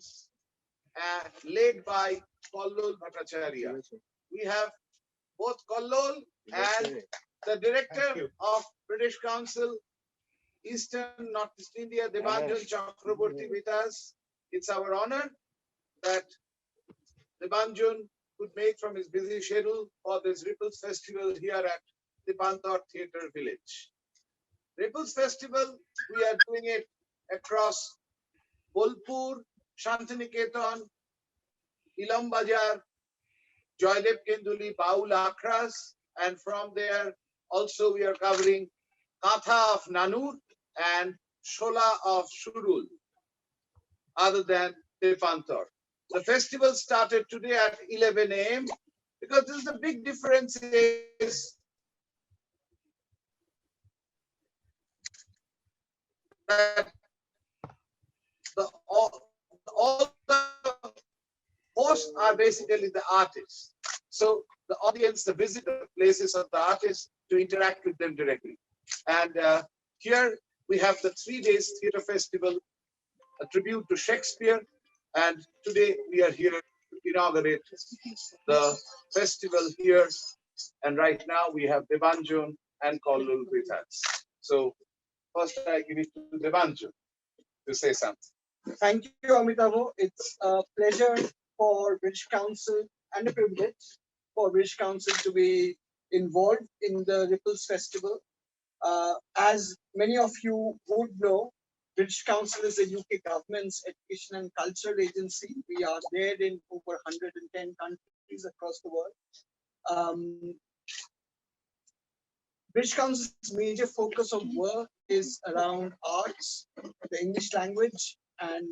performance led by Kollol Bhattacharya. We have both Kollol and the director of British Council, Eastern Northeast India, Debanjan Chakraborty with us. It's our honor that Debanjan could make from his busy schedule for this Ripples Festival here at Dipantar Theatre Village. Ripples Festival, we are doing it across Bolpur, Shantiniketan, Ilam Bajar, Joydev Kenduli, Baul Akras, and from there also we are covering Katha of Nanur and Shola of Shurul, other than Tepantar. The festival started today at 11 a.m. because this is the big difference is that all the hosts are basically the artists. So the audience, the visitor places of the artists to interact with them directly. And here we have the 3 days theatre festival, a tribute to Shakespeare. And today we are here to inaugurate the festival here. And right now we have Debanjan and Kollol with us. So first I give it to Debanjan to say something. Thank you, Amitavo. It's a pleasure for British Council and a privilege for British Council to be involved in the Ripples Festival. As many of you would know, British Council is the UK government's education and cultural agency. We are there in over 110 countries across the world. British Council's major focus of work is around arts, the English language, and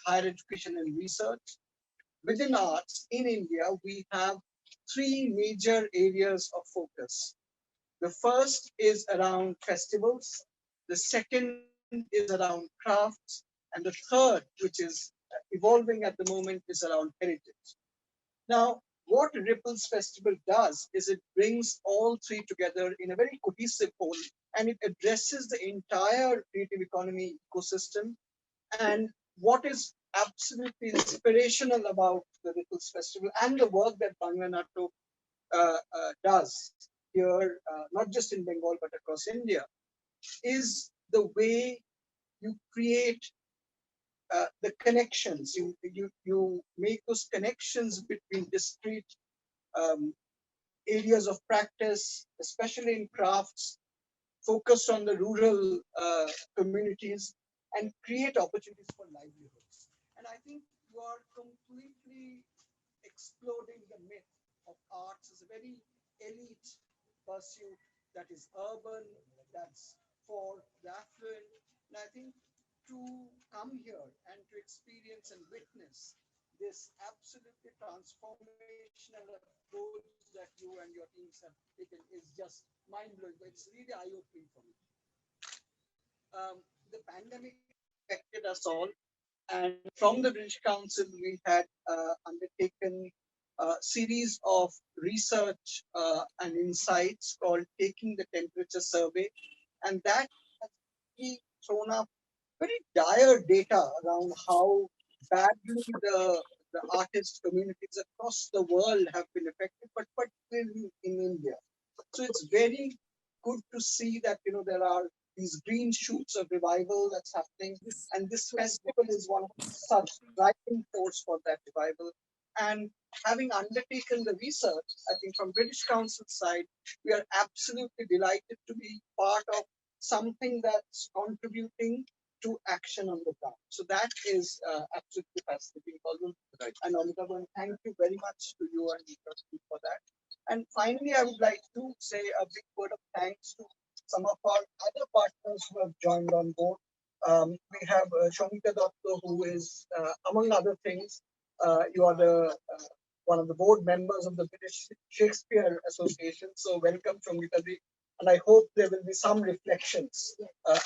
higher education and research. Within arts in India, we have 3 major areas of focus. The first is around festivals. The second is around crafts. And the third, which is evolving at the moment, is around heritage. Now, what Ripples Festival does is it brings all 3 together in a very cohesive whole, and it addresses the entire creative economy ecosystem. And what is absolutely inspirational about the Ripples Festival and the work that Banganato does here, not just in Bengal, but across India, is the way you create the connections. You make those connections between discrete areas of practice, especially in crafts, focused on the rural communities, and create opportunities for livelihoods. And I think you are completely exploding the myth of arts as a very elite pursuit that is urban, that's for the affluent. And I think to come here and to experience and witness this absolutely transformational approach that you and your teams have taken is just mind-blowing. It's really eye-opening for me. The pandemic affected us all, and from the British Council, we had undertaken a series of research and insights called Taking the Temperature Survey, and that has really thrown up very dire data around how badly the artist communities across the world have been affected, but particularly in India. So it's very good to see that there are these green shoots of revival that's happening, and this festival is one of such driving force for that revival. And having undertaken the research, I think from British Council side, we are absolutely delighted to be part of something that's contributing to action on the ground. So that is absolutely fascinating. Right. And Amitabh, thank you very much to you and Trustee for that. And finally, I would like to say a big word of thanks to some of our other partners who have joined on board. We have Shomika Dotto, who is, among other things, you are the one of the board members of the British Shakespeare Association. So welcome, Shomika ji. And I hope there will be some reflections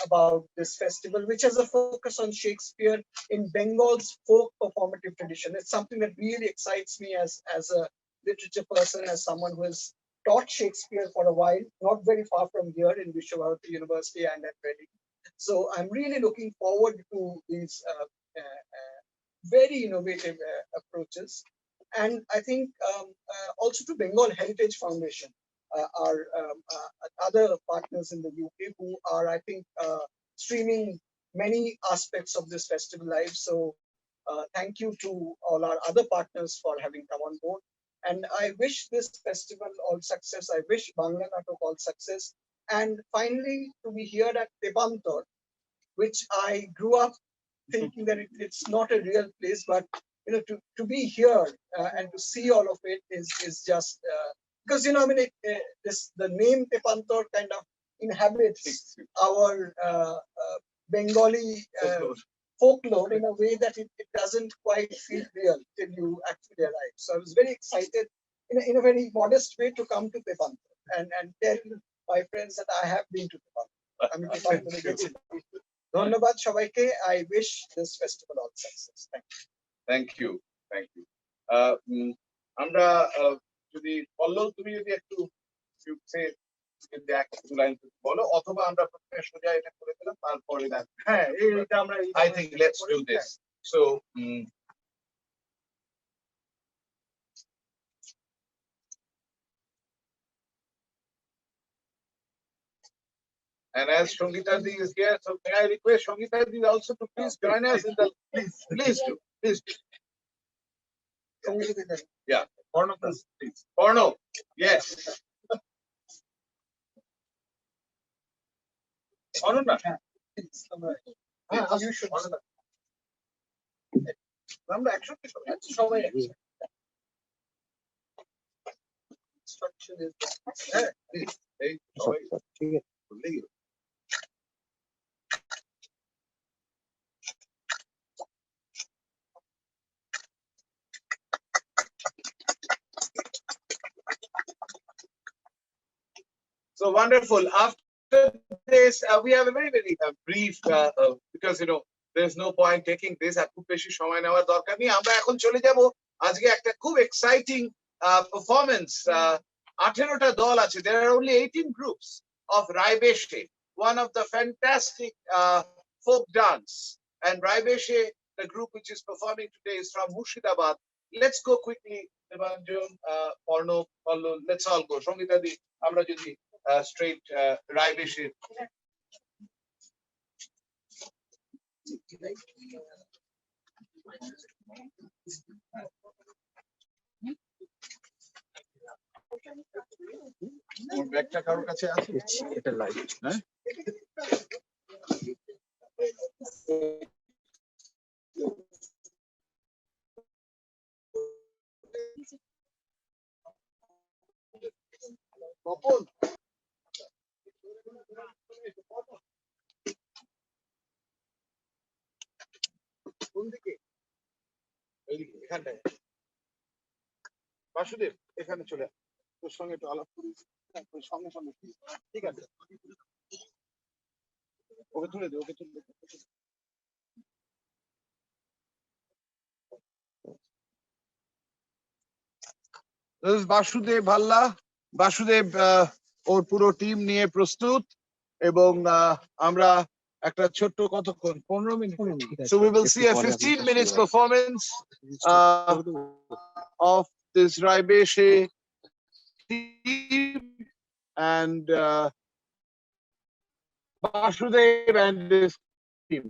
about this festival, which has a focus on Shakespeare in Bengal's folk performative tradition. It's something that really excites me as a literature person, as someone who has taught Shakespeare for a while, not very far from here in Vishwabharati University and at Reading. So I'm really looking forward to these very innovative approaches. And I think also to Bengal Heritage Foundation, our other partners in the UK who are, I think, streaming many aspects of this festival live. So thank you to all our other partners for having come on board. And I wish this festival all success. I wish Bangla Natok all success. And finally, to be here at Tepantor, which I grew up thinking that it's not a real place, but to be here and to see all of it is just because I mean the name Tepantor kind of inhabits our Bengali folklore in a way that it doesn't quite feel real till you actually arrive. So I was very excited in a very modest way to come to Tepantor and tell my friends that I have been to Tepantor. I mean, Tepantor গেছি। ধন্যবাদ সবাইকে। I wish this festival all success. Thank you. Thank you. আমরা যদি পল্লব তুমি যদি একটু বলো অথবা আমরা প্রথমে সোজা এটা করে দিলাম তারপরে হ্যাঁ এইটা আমরা I think let's do this. So and as Shongita-di is here, so may I request Shongita-di also to please join us in the please do. Yeah, Porno, please. Porno, yes. Porno na? You should. আমরা একসাথে সবাই instruction is হ্যাঁ এই সবাই ঠিক আছে বললেই So wonderful. After this, we have a very, very brief, because there's no point taking this. খুব বেশি সময় নেওয়ার দরকার নেই। আমরা এখন চলে যাব আজকে একটা খুব exciting performance. 18টা দল আছে. There are only 18 groups of Raibeshe, one of the fantastic folk dance. And Raibeshe, the group which is performing today, is from Murshidabad. Let's go quickly. Evangeline, Porno, Pallu, let's all go. Shongita-di, আমরা যদি straight Raibeshe. ওর ব্যাগটা কারোর কাছে আছে এটা live হ্যাঁ কপন কোন দিকে এইদিকে এখানটায় বাসুদেব এখানে চলে তোর সঙ্গে একটু আলাপ করি সঙ্গে সঙ্গে ঠিক আছে ওকে তুলে দে ওকে তুলে দে বাসুদেব ভাল্লা বাসুদেব ওর পুরো টিম নিয়ে প্রস্তুত এবং আমরা একটা ছোট্ট কতক্ষণ 15 minute so we will see a 15 minutes performance of this Raibeshe team and Vasudev and this team.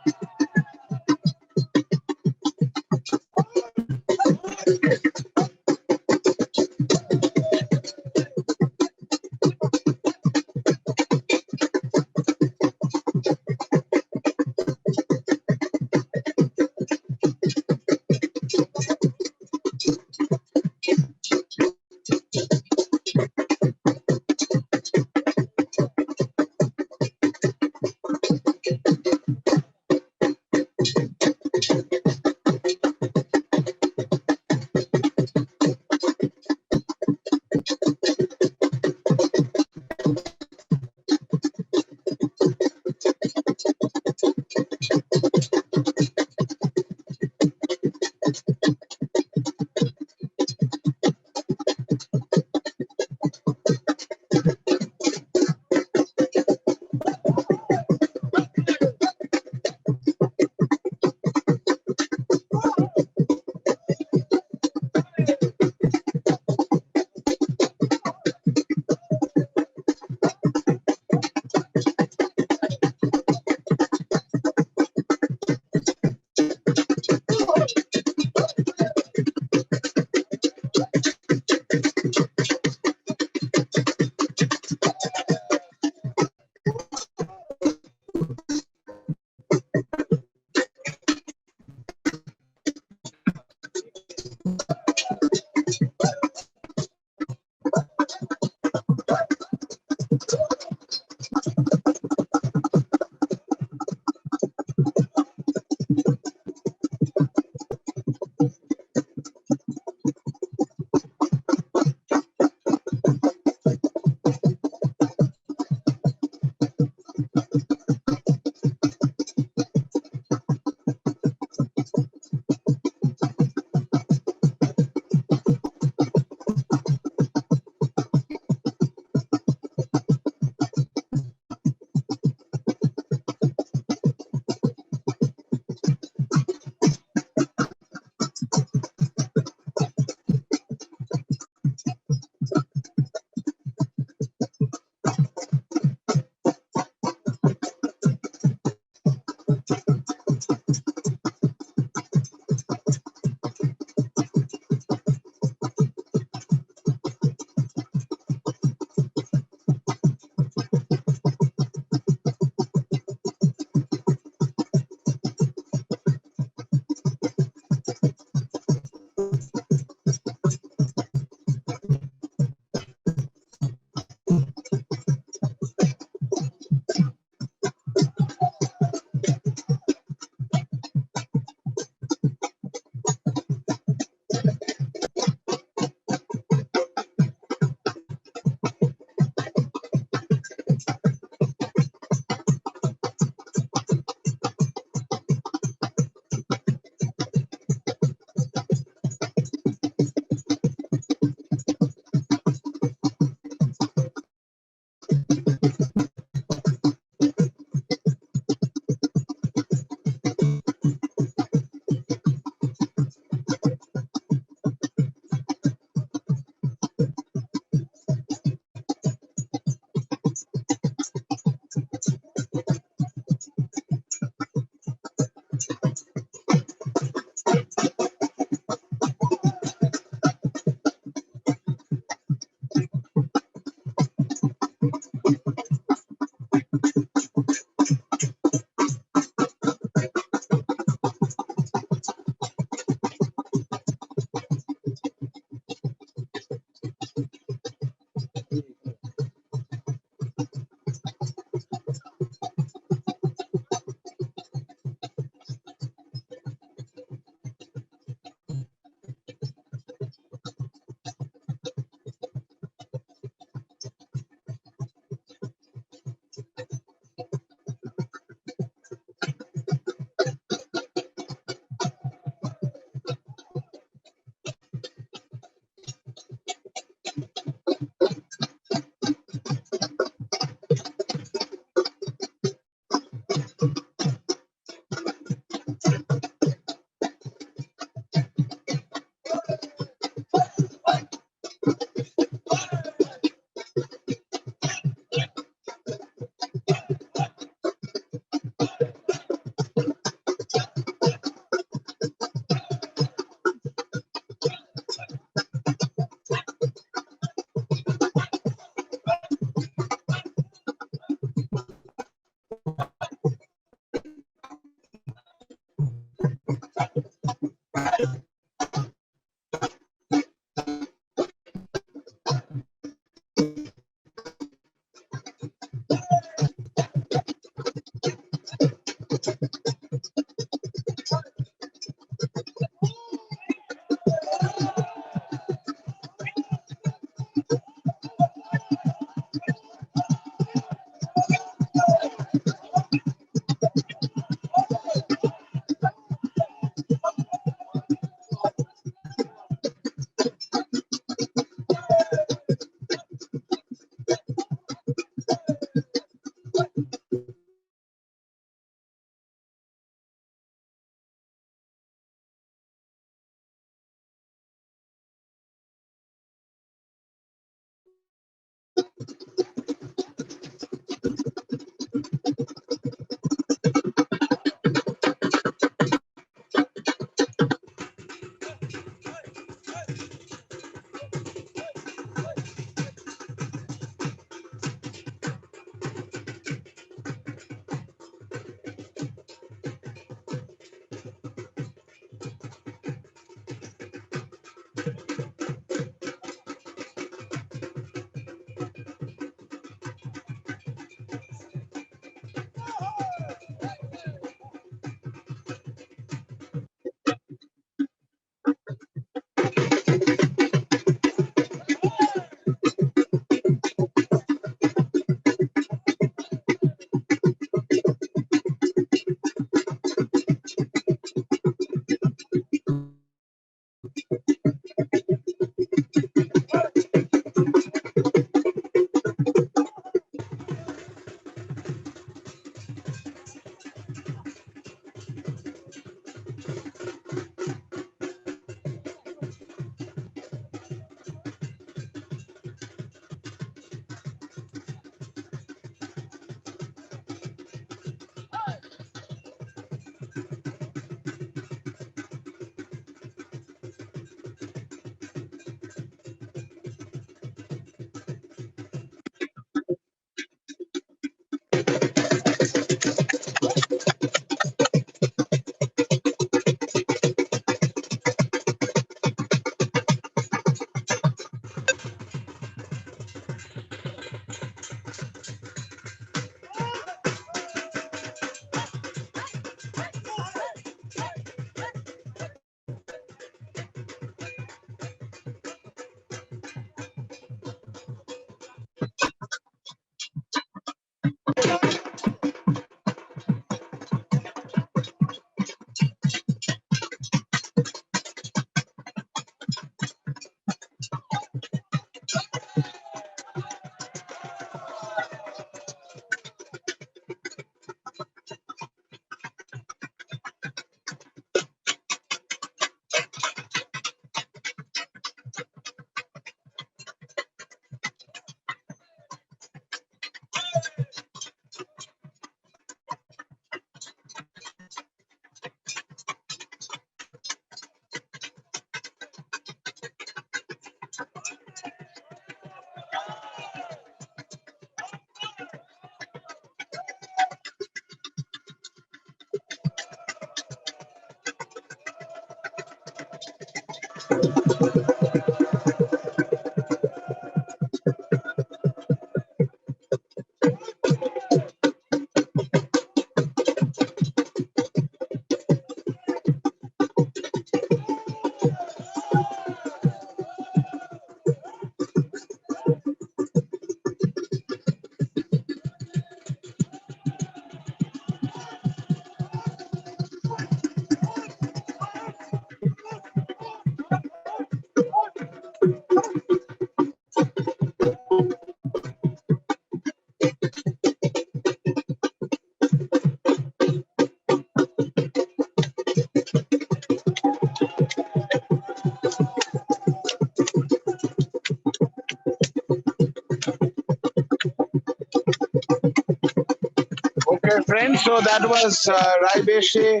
Okay, friends. So that was Raibeshe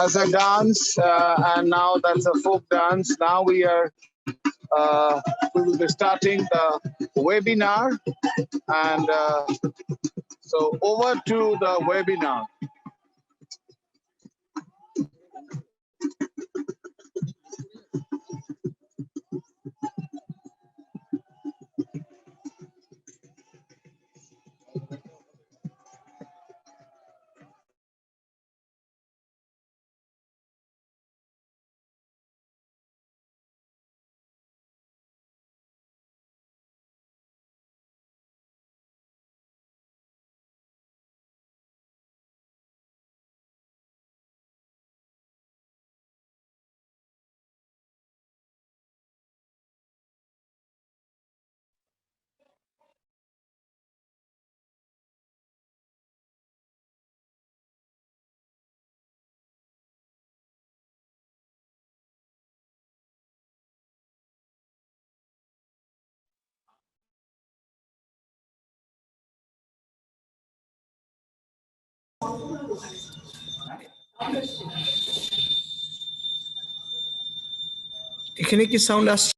as a dance, and now that's a folk dance. Now we will be starting the webinar, and so over to the webinar. এখানে কি sound আসছে?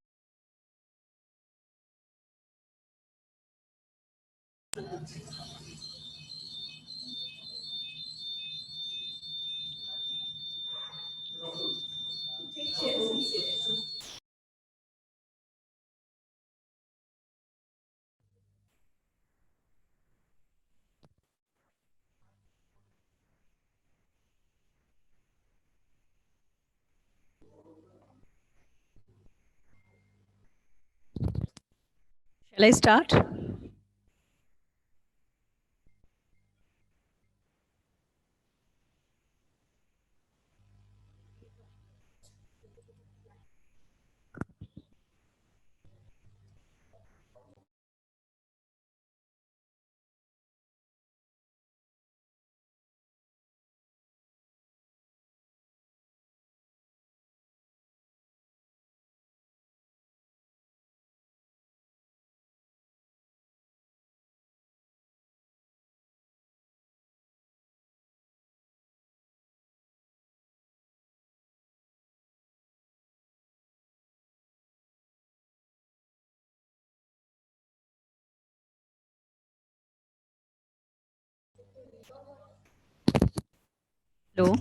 Shall I start? Hello.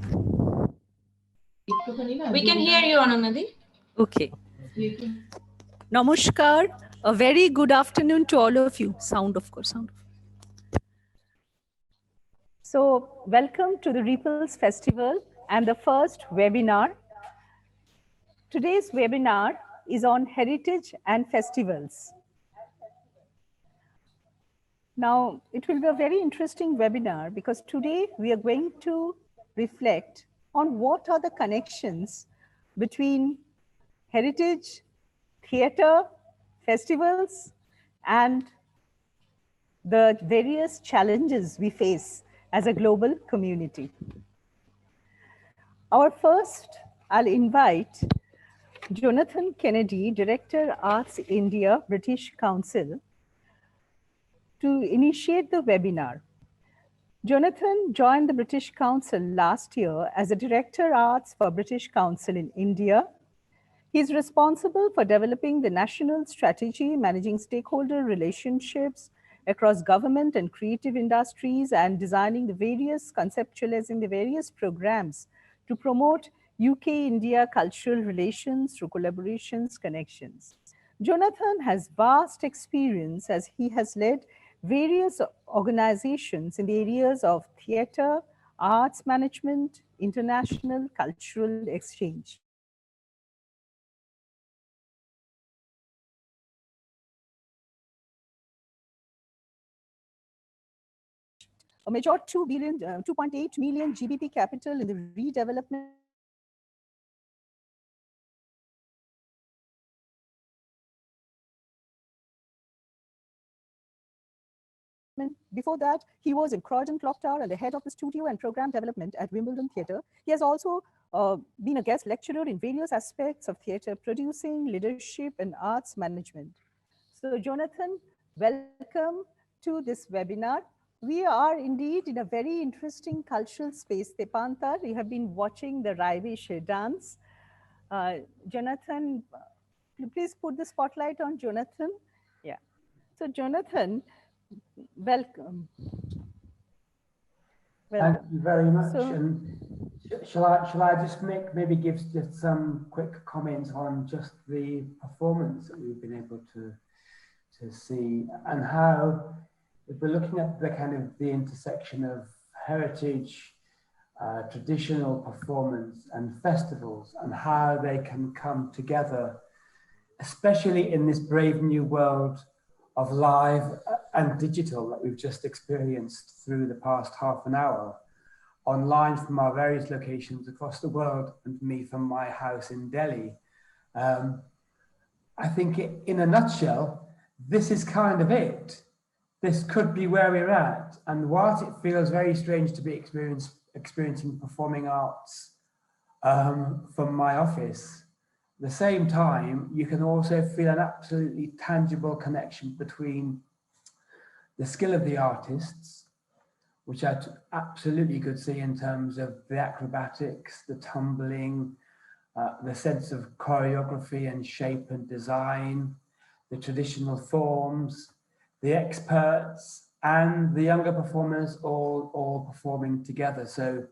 We can hear you, Anandadi. Okay. Namaskar. A very good afternoon to all of you. Sound, of course. Sound. So, welcome to the Ripples Festival and the first webinar. Today's webinar is on heritage and festivals. Now, it will be a very interesting webinar because today we are going to reflect on what are the connections between heritage, theatre, festivals, and the various challenges we face as a global community. Our first, I'll invite Jonathan Kennedy, Director, Arts India, British Council, to initiate the webinar. Jonathan joined the British Council last year as a Director Arts for British Council in India. He is responsible for developing the national strategy, managing stakeholder relationships across government and creative industries, and designing the various, conceptualizing the various programs to promote UK-India cultural relations through collaborations, connections. Jonathan has vast experience as he has led various organizations in the areas of theatre, arts management, international cultural exchange. A major 2.8 million GBP capital in the redevelopment Before that, he was in Croydon Clock Tower and the head of the studio and program development at Wimbledon Theatre. He has also been a guest lecturer in various aspects of theatre producing, leadership, and arts management. So, Jonathan, welcome to this webinar. We are indeed in a very interesting cultural space. Tepantar, we have been watching the Raivish dance. Jonathan, please put the spotlight on Jonathan. Yeah. So, Jonathan, welcome. Thank you very much. So, And shall I just maybe give just some quick comments on just the performance that we've been able to see, and how, if we're looking at the kind of the intersection of heritage, traditional performance and festivals, and how they can come together, especially in this brave new world of live and digital that we've just experienced through the past half an hour, online from our various locations across the world, and me from my house in Delhi. I think in a nutshell, this is kind of it. This could be where we're at. And whilst it feels very strange to be experiencing performing arts from my office, at the same time, you can also feel an absolutely tangible connection between the skill of the artists, which I absolutely could see in terms of the acrobatics, the tumbling, the sense of choreography and shape and design, the traditional forms, the experts and the younger performers all performing together. So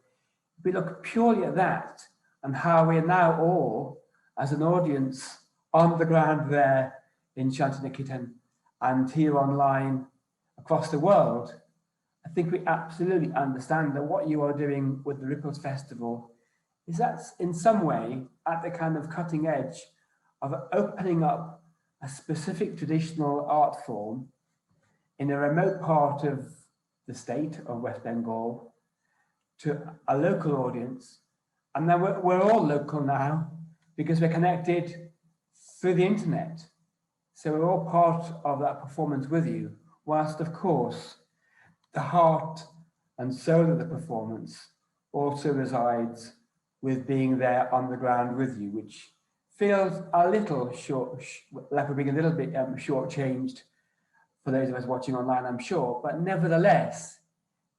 if we look purely at that and how we're now all, as an audience, on the ground there in Shantiniketan and here online across the world, I think we absolutely understand that what you are doing with the Ripples Festival is that's in some way at the kind of cutting edge of opening up a specific traditional art form in a remote part of the state of West Bengal to a local audience. And then we're all local now because we're connected through the internet. So we're all part of that performance with you, whilst of course, the heart and soul of the performance also resides with being there on the ground with you, which feels a little like we're being a little bit shortchanged for those of us watching online, I'm sure, but nevertheless,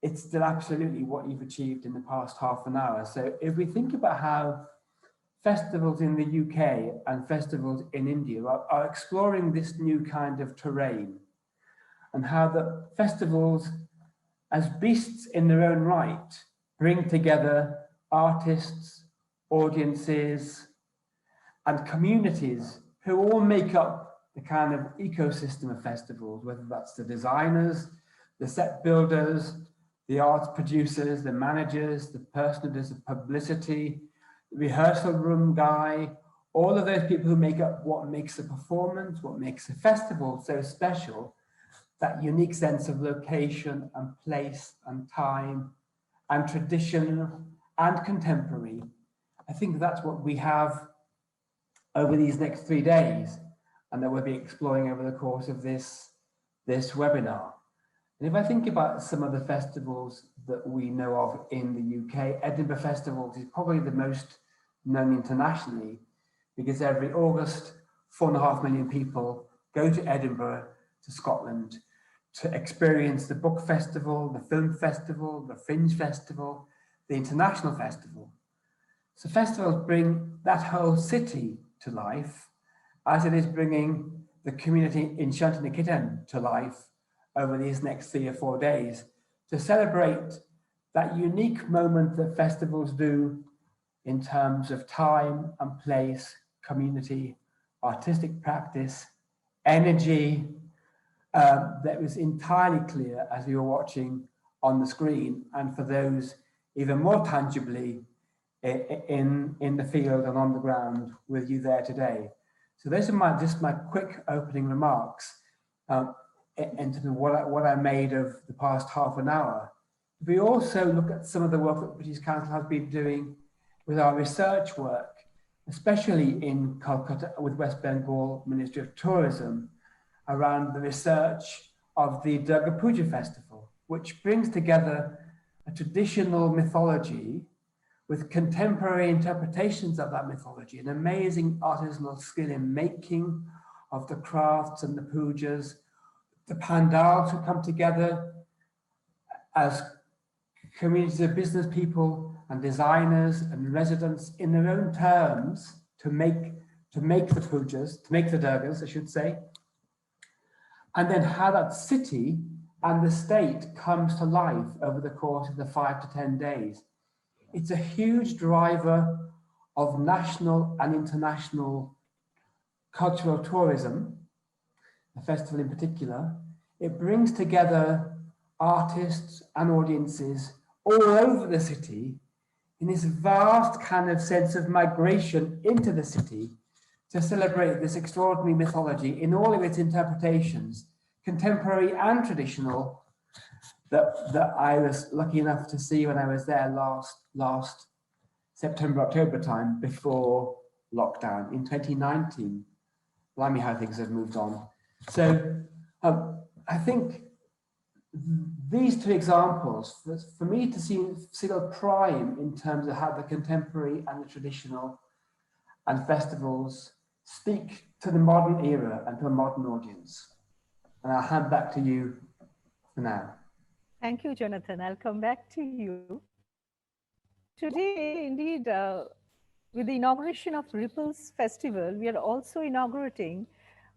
it's still absolutely what you've achieved in the past half an hour. So if we think about how festivals in the UK and festivals in India are exploring this new kind of terrain, and how the festivals as beasts in their own right bring together artists, audiences, and communities who all make up the kind of ecosystem of festivals, whether that's the designers, the set builders, the arts producers, the managers, the person who does the publicity, the rehearsal room guy, all of those people who make up what makes a performance, what makes a festival so special, that unique sense of location and place and time and tradition and contemporary. I think that's what we have over these next 3 days, and that we'll be exploring over the course of this webinar. And if I think about some of the festivals that we know of in the UK, Edinburgh Festivals is probably the most known internationally, because every August, 4.5 million people go to Edinburgh, to Scotland, to experience the book festival, the film festival, the fringe festival, the international festival. So festivals bring that whole city to life, as it is bringing the community in Shantiniketan to life over these next 3 or 4 days, to celebrate that unique moment that festivals do in terms of time and place, community, artistic practice, energy, that was entirely clear as we were watching on the screen, and for those even more tangibly in the field and on the ground with you there today. So those are just my quick opening remarks into what I made of the past half an hour. We also look at some of the work that the British Council has been doing with our research work, especially in Calcutta with West Bengal Ministry of Tourism, around the research of the Durga Puja festival, which brings together a traditional mythology with contemporary interpretations of that mythology, an amazing artisanal skill in making of the crafts and the pujas, the pandals who come together as communities of business people and designers and residents in their own terms to make the pujas, to make the durgas, I should say, and then how that city and the state comes to life over the course of the 5 to 10 days. It's a huge driver of national and international cultural tourism, the festival in particular. It brings together artists and audiences all over the city in this vast kind of sense of migration into the city to celebrate this extraordinary mythology in all of its interpretations, contemporary and traditional, that I was lucky enough to see when I was there last September, October time before lockdown in 2019. Blimey, how things have moved on. So I think these two examples, for me to see a prime in terms of how the contemporary and the traditional and festivals speak to the modern era and to a modern audience. And I'll hand back to you for now. Thank you, Jonathan. I'll come back to you. Today, indeed, with the inauguration of Ripples Festival, we are also inaugurating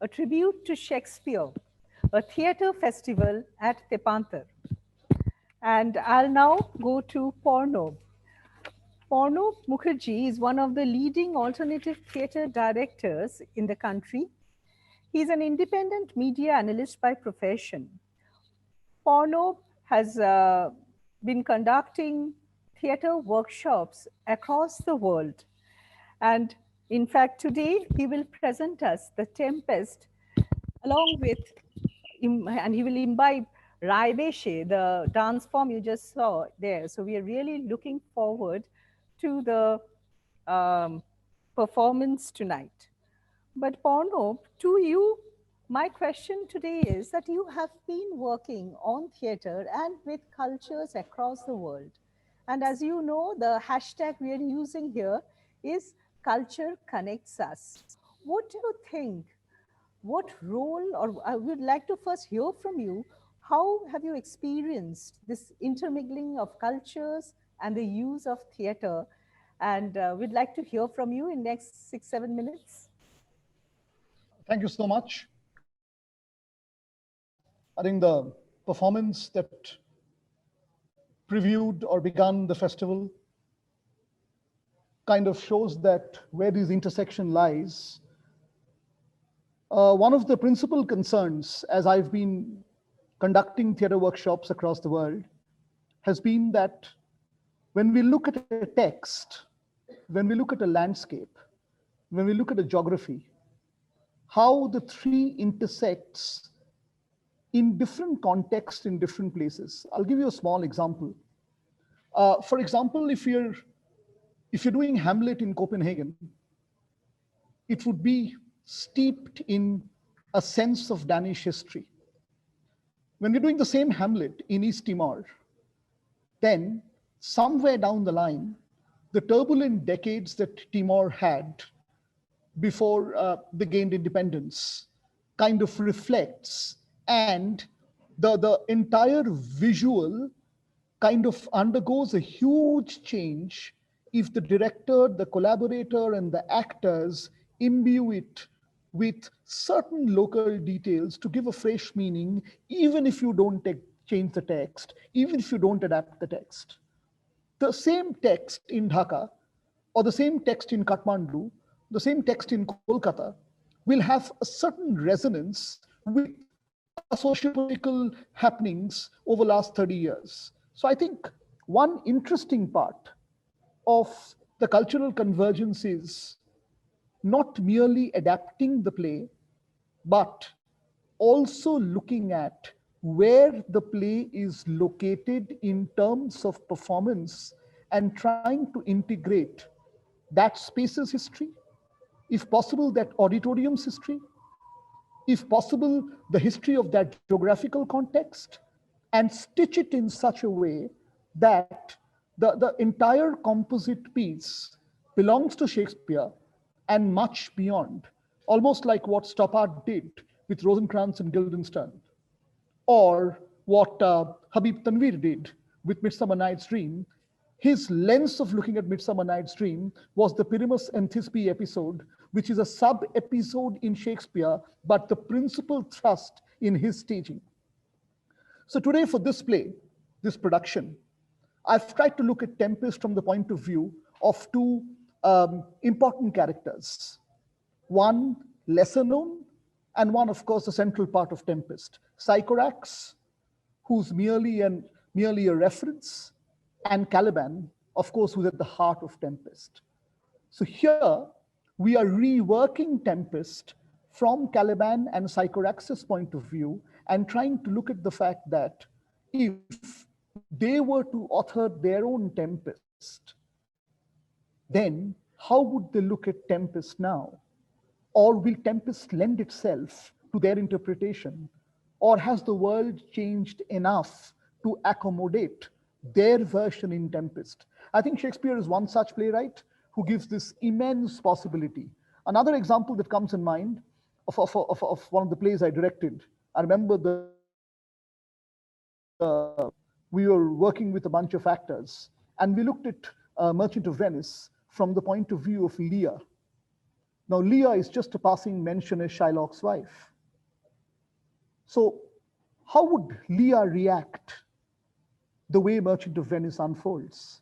a tribute to Shakespeare, a theatre festival at Tepantar. And I'll now go to Porno. Porno Mukherjee is one of the leading alternative theatre directors in the country. He's an independent media analyst by profession. Porno has been conducting theatre workshops across the world. And in fact, today he will present us The Tempest along with, and he will imbibe Raibeshe, the dance form you just saw there. So we are really looking forward to the performance tonight. But Porno, to you, my question today is that you have been working on theatre and with cultures across the world. And as you know, the hashtag we are using here is Culture Connects Us. What do you think? What role, or I would like to first hear from you, how have you experienced this intermingling of cultures and the use of theatre? And we'd like to hear from you in next 6-7 minutes. Thank you so much. I think the performance that previewed or began the festival kind of shows that where this intersection lies. One of the principal concerns, as I've been conducting theatre workshops across the world, has been that when we look at a text, when we look at a landscape, when we look at a geography, how the three intersects in different contexts in different places. I'll give you a small example. For example, if you're doing Hamlet in Copenhagen, it would be steeped in a sense of Danish history. When we're doing the same Hamlet in East Timor, then somewhere down the line, the turbulent decades that Timor had before they gained independence kind of reflects, and the entire visual kind of undergoes a huge change if the director, the collaborator, and the actors imbue it with certain local details to give a fresh meaning, even if you don't change the text, even if you don't adapt the text. The same text in Dhaka or the same text in Kathmandu, the same text in Kolkata, will have a certain resonance with socio-political happenings over the last 30 years. So I think one interesting part of the cultural convergence is not merely adapting the play, but also looking at where the play is located in terms of performance and trying to integrate that space's history, if possible, that auditorium's history, if possible, the history of that geographical context, and stitch it in such a way that the entire composite piece belongs to Shakespeare and much beyond, almost like what Stoppard did with Rosencrantz and Guildenstern, or what Habib Tanvir did with Midsummer Night's Dream. His lens of looking at Midsummer Night's Dream was the Pyramus and Thisbe episode, which is a sub-episode in Shakespeare, but the principal thrust in his staging. So today for this play, this production, I've tried to look at Tempest from the point of view of two important characters. One lesser known, and one, of course, the central part of Tempest. Sycorax, who's merely a reference, and Caliban, of course, who's at the heart of Tempest. So here, we are reworking Tempest from Caliban and Sycorax's point of view and trying to look at the fact that if they were to author their own Tempest, then how would they look at Tempest now? Or will Tempest lend itself to their interpretation? Or has the world changed enough to accommodate their version in Tempest? I think Shakespeare is one such playwright who gives this immense possibility. Another example that comes in mind of one of the plays I directed, I remember we were working with a bunch of actors, and we looked at Merchant of Venice from the point of view of Lear. Now, Lear is just a passing mention as Shylock's wife. So how would Lear react the way Merchant of Venice unfolds,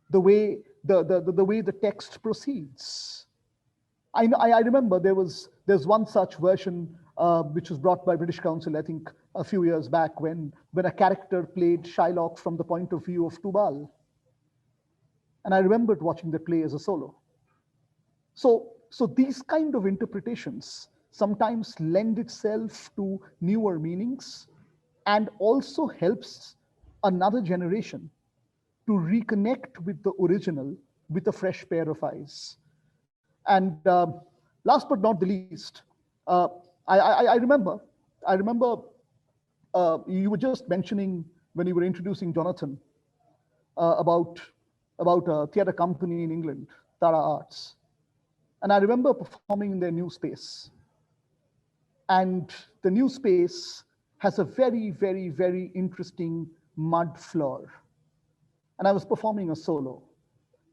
the way the text proceeds? I remember there's one such version which was brought by British Council, I think, a few years back when a character played Shylock from the point of view of Tubal. And I remembered watching the play as a solo. So these kind of interpretations sometimes lend itself to newer meanings and also helps another generation to reconnect with the original with a fresh pair of eyes. And last but not the least, I remember you were just mentioning when you were introducing Jonathan about a theatre company in England, Tara Arts. And I remember performing in their new space. And the new space has a very, very, very interesting mud floor. And I was performing a solo.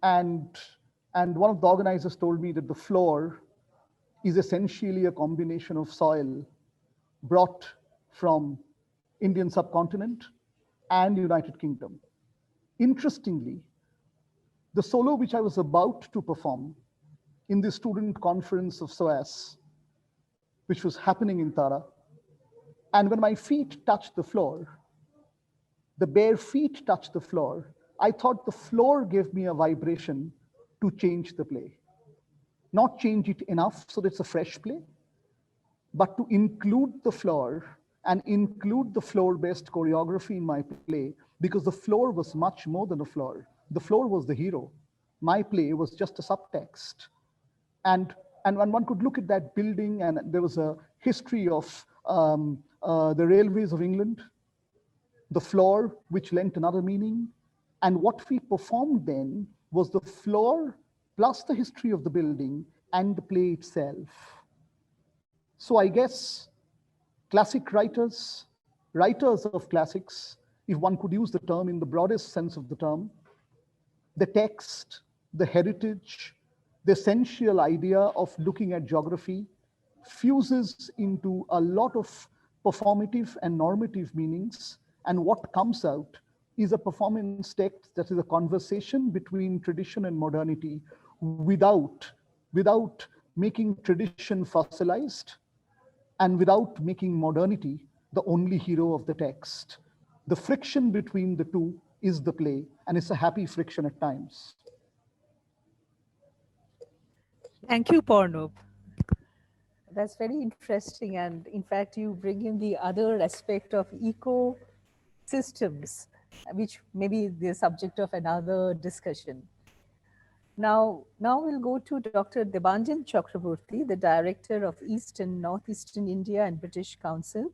And one of the organizers told me that the floor is essentially a combination of soil brought from Indian subcontinent and United Kingdom. Interestingly, the solo which I was about to perform in the student conference of SOAS, which was happening in Tara, and when my feet touched the floor, the bare feet touched the floor, I thought the floor gave me a vibration to change the play. Not change it enough so that it's a fresh play, but to include the floor and include the floor-based choreography in my play, because the floor was much more than a floor. The floor was the hero. My play was just a subtext. And one could look at that building, and there was a history of the railways of England, the floor, which lent another meaning. And what we performed then was the floor plus the history of the building and the play itself. So I guess classic writers of classics, if one could use the term in the broadest sense of the term, the text, the heritage, the essential idea of looking at geography fuses into a lot of performative and normative meanings, and what comes out is a performance text that is a conversation between tradition and modernity without making tradition fossilized and without making modernity the only hero of the text. The friction between the two is the play, and it's a happy friction at times. Thank you, Parnab. That's very interesting. And in fact, you bring in the other aspect of ecosystems, which may be the subject of another discussion. Now we'll go to Dr. Debanjan Chakraborty, the Director of East and Northeastern India and British Council.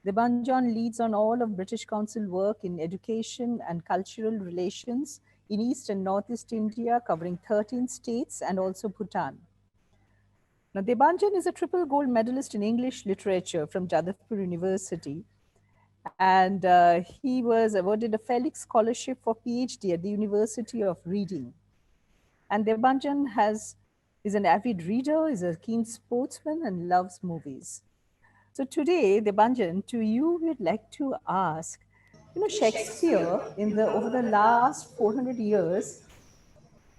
Debanjan leads on all of British Council work in education and cultural relations in East and Northeast India, covering 13 states and also Bhutan. Now, Debanjan is a triple gold medalist in English literature from Jadavpur University. And he was awarded a Felix Scholarship for PhD at the University of Reading. And Debanjan is an avid reader, is a keen sportsman, and loves movies. So today, Debanjan, to you, we'd like to ask, Shakespeare over the last 400 years,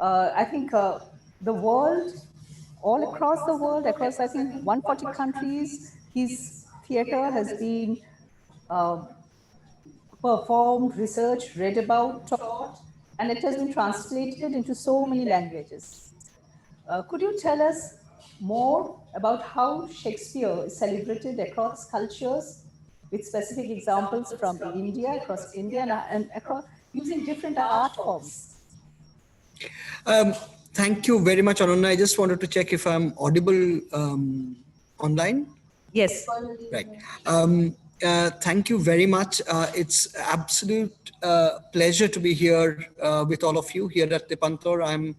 I think the world, all across the world, across I think 140 countries, his theater has been performed, researched, read about, taught, and it has been translated into so many languages. Could you tell us more about how Shakespeare is celebrated across cultures, with specific examples from India, across India, and across using different art forms? Thank you very much, Ananya. I just wanted to check if I'm audible online. Yes. Right. Thank you very much. It's absolute pleasure to be here with all of you here at Tepantor. I'm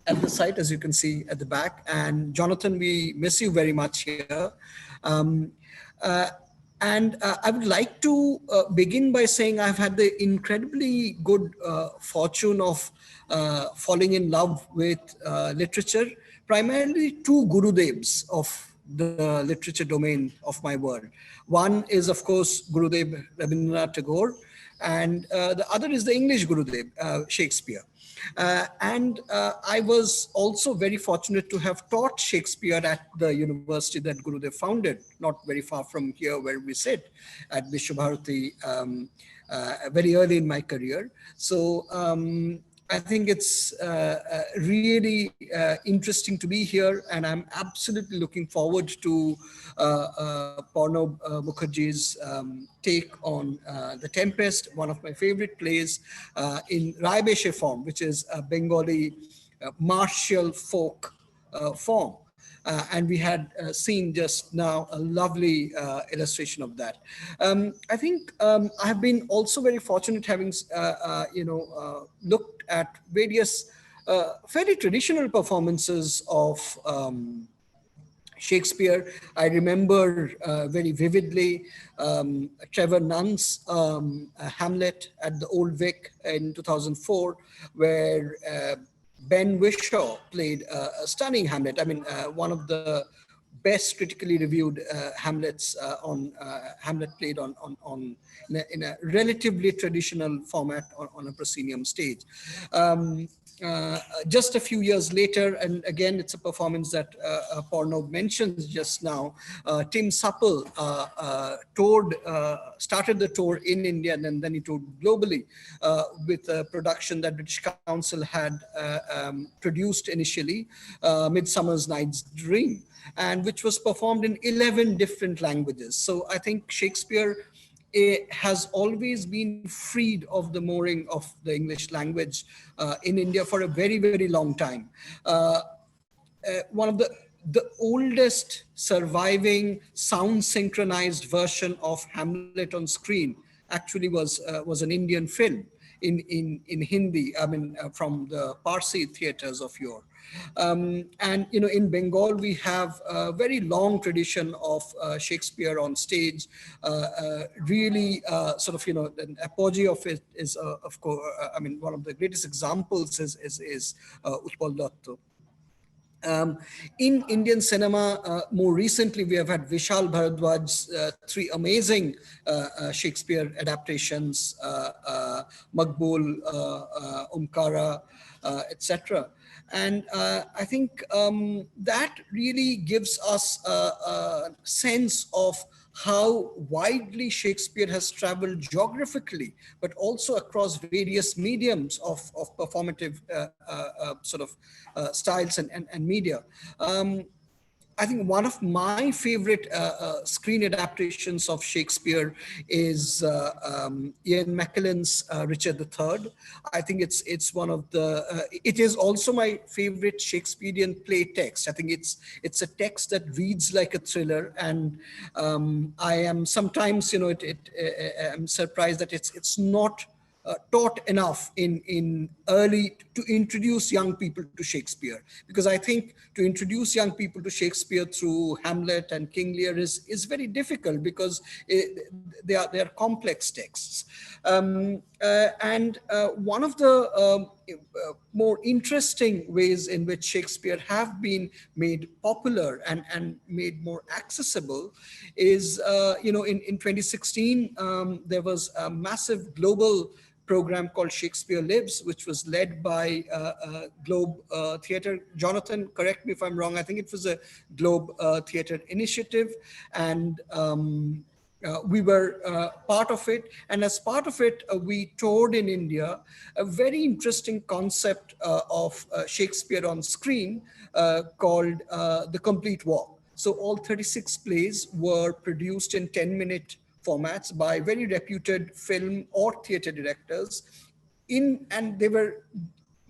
at the site, as you can see at the back. And Jonathan, we miss you very much here. I would like to begin by saying I've had the incredibly good fortune of falling in love with literature, primarily two Gurudevs of the literature domain of my world. One is, of course, Gurudev Rabindranath Tagore, and the other is the English Gurudev, Shakespeare. I was also very fortunate to have taught Shakespeare at the university that Gurudev founded, not very far from here where we sit at Vishwabharati, very early in my career. So I think it's really interesting to be here, and I'm absolutely looking forward to Parnab Mukherjee's take on The Tempest, one of my favorite plays in Raibeshe form, which is a Bengali martial folk form. And we had seen just now a lovely illustration of that. I think I have been also very fortunate having, looked at various fairly traditional performances of Shakespeare. I remember very vividly Trevor Nunn's Hamlet at the Old Vic in 2004, where Ben Whishaw played a stunning Hamlet. I mean, one of the best critically reviewed Hamlets Hamlet played in a relatively traditional format on a proscenium stage. Just a few years later, and again, it's a performance that Parnab mentions just now, Tim Supple started the tour in India, and then he toured globally with a production that British Council had produced initially, Midsummer's Night's Dream, and which was performed in 11 different languages. So I think Shakespeare has always been freed of the mooring of the English language in India for a very, very long time. One of the oldest surviving sound synchronized version of Hamlet on screen actually was an Indian film in Hindi, I mean, from the Parsi theaters of yore. And in Bengal we have a very long tradition of Shakespeare on stage. Really sort of an apogee of it is of course, I mean, one of the greatest examples is Utpal Datta. In Indian cinema, more recently, we have had Vishal Bharadwaj's three amazing Shakespeare adaptations, Maqbool, Omkara, etc. And I think that really gives us a sense of how widely Shakespeare has traveled geographically, but also across various mediums of performative sort of styles and media. I think one of my favorite screen adaptations of Shakespeare is Ian McKellen's Richard III. I think it's one of the. It is also my favorite Shakespearean play text. I think it's a text that reads like a thriller, and I am sometimes, I'm surprised that it's not taught enough in early to introduce young people to Shakespeare, because I think to introduce young people to Shakespeare through Hamlet and King Lear is very difficult, because they are complex texts. And one of the more interesting ways in which Shakespeare have been made popular and made more accessible is, in 2016, there was a massive global program called Shakespeare Lives, which was led by Globe Theatre. Jonathan, correct me if I'm wrong. I think it was a Globe Theatre initiative, and we were part of it. And as part of it, we toured in India a very interesting concept of Shakespeare on screen called The Complete Walk. So all 36 plays were produced in 10-minute formats by very reputed film or theater directors, and they were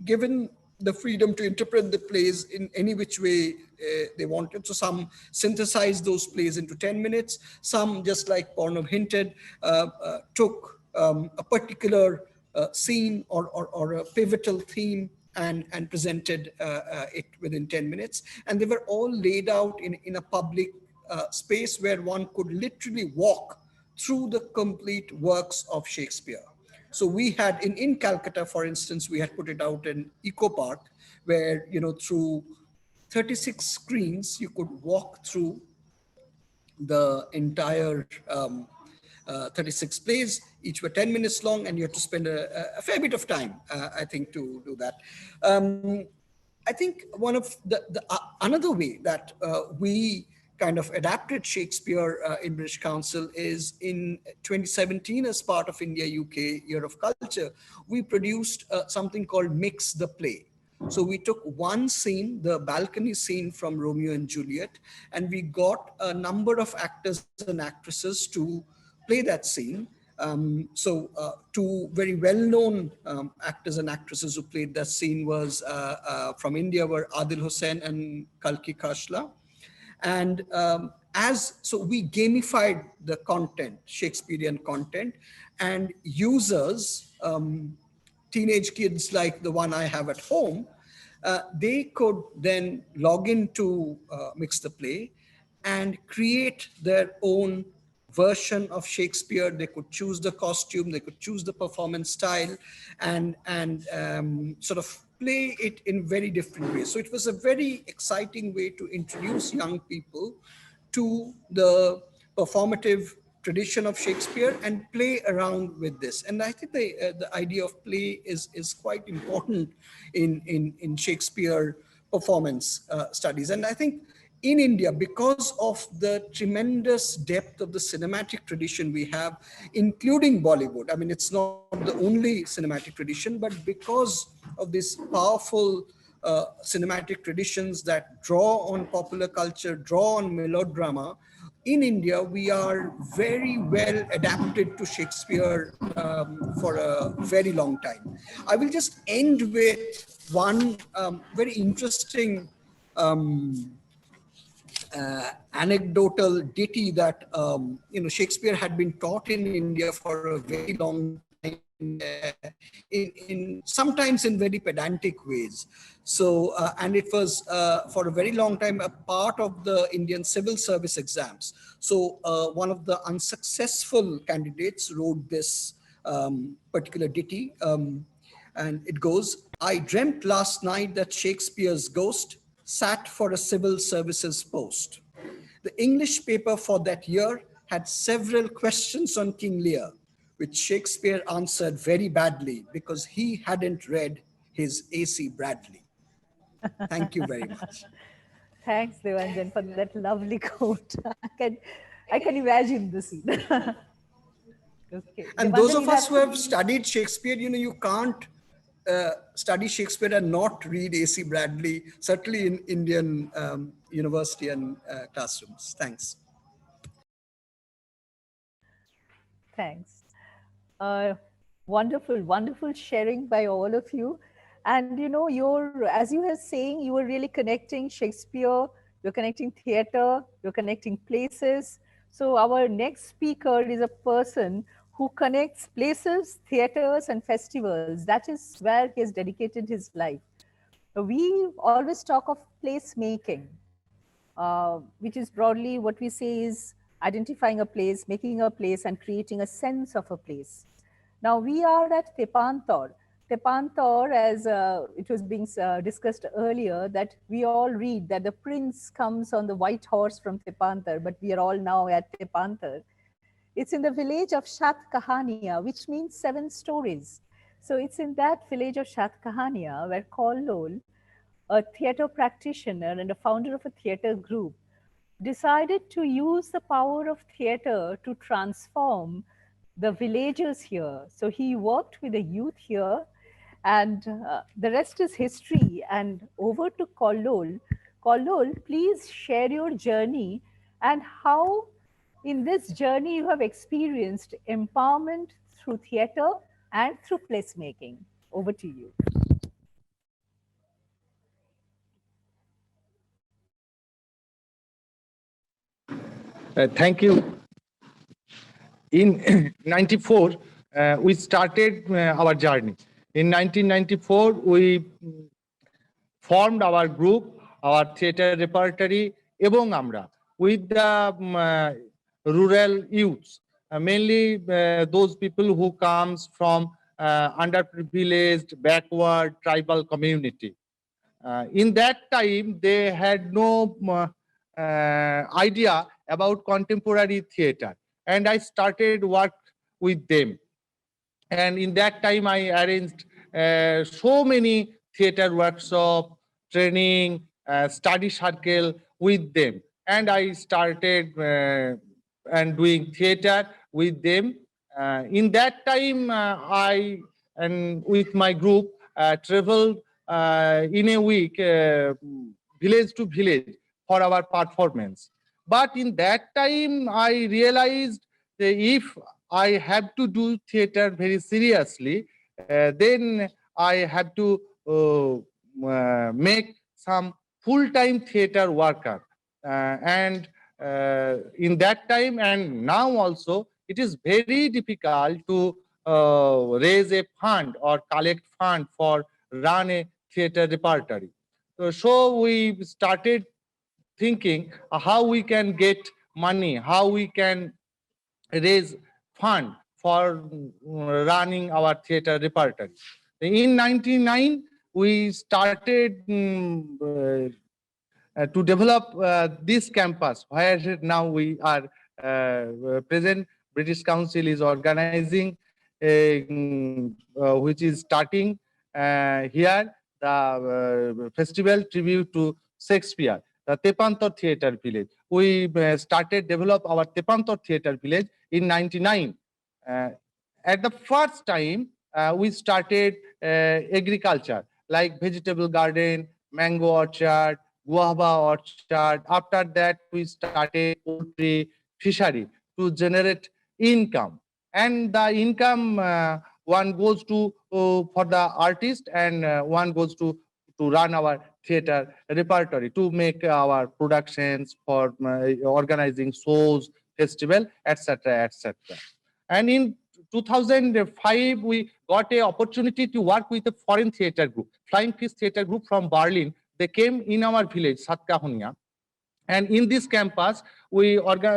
given the freedom to interpret the plays in any which way they wanted. So some synthesized those plays into 10 minutes. Some, just like Pornov hinted, took a particular scene or a pivotal theme and presented it within 10 minutes. And they were all laid out in a public space where one could literally walk through the complete works of Shakespeare. So we had in Calcutta, for instance, we had put it out in Eco Park, where, through 36 screens, you could walk through the entire 36 plays. Each were 10 minutes long, and you had to spend a fair bit of time, I think, to do that. I think one of the another way that we kind of adapted Shakespeare in British Council is in 2017, as part of India UK Year of Culture, we produced something called Mix the Play. So we took one scene, the balcony scene from Romeo and Juliet, and we got a number of actors and actresses to play that scene. Two very well-known actors and actresses who played that scene was from India were Adil Hussain and Kalki Khashla. And so we gamified the content, Shakespearean content, and users, teenage kids like the one I have at home, they could then log into Mix the Play and create their own version of Shakespeare. They could choose the costume, they could choose the performance style, and sort of play it in very different ways. So it was a very exciting way to introduce young people to the performative tradition of Shakespeare and play around with this. And I think the idea of play is quite important in Shakespeare performance studies. And I think in India, because of the tremendous depth of the cinematic tradition we have, including Bollywood, I mean, it's not the only cinematic tradition, but because of these powerful cinematic traditions that draw on popular culture, draw on melodrama, in India, we are very well adapted to Shakespeare for a very long time. I will just end with one very interesting anecdotal ditty that Shakespeare had been taught in India for a very long time, in sometimes in very pedantic ways. So and it was for a very long time a part of the Indian civil service exams. So one of the unsuccessful candidates wrote this particular ditty, and it goes: "I dreamt last night that Shakespeare's ghost sat for a civil services post. The English paper for that year had several questions on King Lear. which Shakespeare answered very badly because he hadn't read his A.C. Bradley. Thank you very much. Thanks, Devanjan, for that lovely quote. I can imagine the scene. Okay. And Devanjan, those of you'll us who to- have studied Shakespeare, you can't study Shakespeare and not read A.C. Bradley, certainly in Indian university and classrooms. Thanks. Thanks. Wonderful, wonderful sharing by all of you. And as you were saying, you were really connecting Shakespeare, you're connecting theater, you're connecting places. So our next speaker is a person who connects places, theaters, and festivals. That is where he has dedicated his life. We always talk of place making, which is broadly what we say is identifying a place, making a place, and creating a sense of a place. Now we are at Tepantor. Tepantor, as it was being discussed earlier, that we all read that the prince comes on the white horse from Tepantor, but we are all now at Tepantor. It's in the village of Shat Kahania, which means 7 stories. So it's in that village of Shat Kahania where Kollol, a theater practitioner and a founder of a theater group, decided to use the power of theater to transform the villagers here. So he worked with the youth here, and the rest is history. And over to Kollol. Kollol, please share your journey and how in this journey you have experienced empowerment through theater and through placemaking. Over to you. Thank you. In 94, we started our journey. In 1994, we formed our group, our theater repertory, ebong amra, with the rural youths, mainly those people who comes from underprivileged, backward, tribal community. In that time, they had no idea about contemporary theater, and I started work with them. And in that time, I arranged so many theater workshop, training, study circle with them, and I started and doing theater with them. In that time, I and with my group traveled in a week, village to village for our performance. But in that time, I realized that if I have to do theater very seriously, then I have to make some full-time theater worker. And in that time and now also, it is very difficult to raise a fund or collect fund for run a theater repertory. So we started thinking how we can get money, how we can raise fund for running our theater repertory. In 99, we started to develop this campus where now we are present. British Council is organizing, which is starting here, the festival tribute to Shakespeare, the Tepantor Theatre Village. We started develop our Tepantor Theatre Village in 99. At the first time, we started agriculture, like vegetable garden, mango orchard, guava orchard. After that, we started poultry, fishery to generate income. And the income, one goes to for the artist, and one goes to run our theater repertory, to make our productions for organizing shows, festival, etc., etc. And in 2005, we got an opportunity to work with a foreign theater group, Flying Fish Theater Group from Berlin. They came in our village, Satkahonia. And in this campus, we organize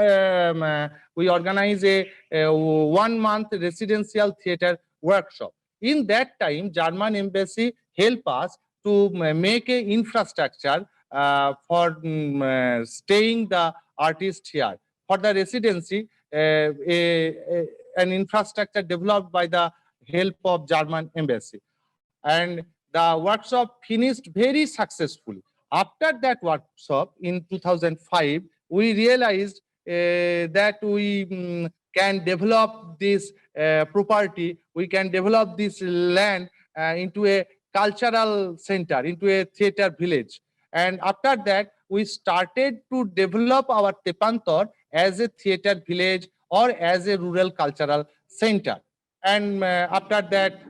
a 1-month residential theater workshop. In that time, German embassy helped us to make an infrastructure for staying the artist here. For the residency, an infrastructure developed by the help of German embassy. And the workshop finished very successfully. After that workshop in 2005, we realized that we can develop this property, we can develop this land into a cultural center, into a theater village. And after that, we started to develop our Tepantor as a theater village or as a rural cultural center. And after that,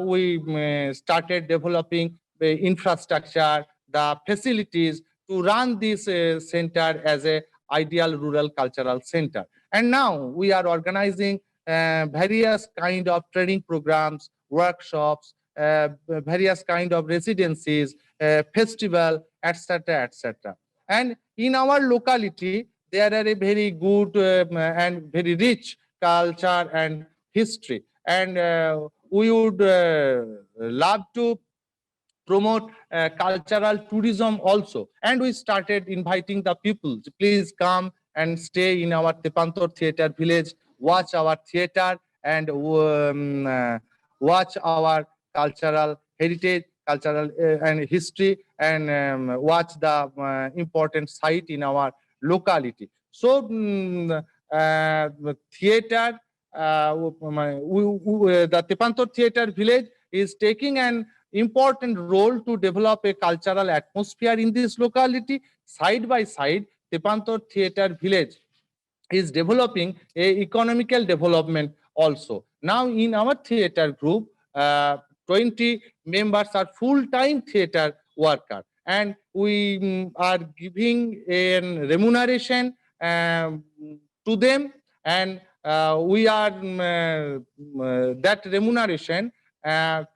we started developing the infrastructure, the facilities to run this center as a ideal rural cultural center. And now we are organizing various kind of training programs, workshops, various kind of residencies, festival, etc., etc. And in our locality, there are a very good and very rich culture and history. And we would love to promote cultural tourism also. And we started inviting the people to please come and stay in our Tepantor Theatre Village, watch our theatre, and watch our cultural heritage, cultural and history, and watch the important site in our locality. So theatre, the Tepantor Theatre Village is taking an important role to develop a cultural atmosphere in this locality. Side by side, Tepantor Theatre Village is developing a economical development also. Now in our theatre group, 20 members are full-time theatre worker, and we are giving a remuneration to them, and we are that remuneration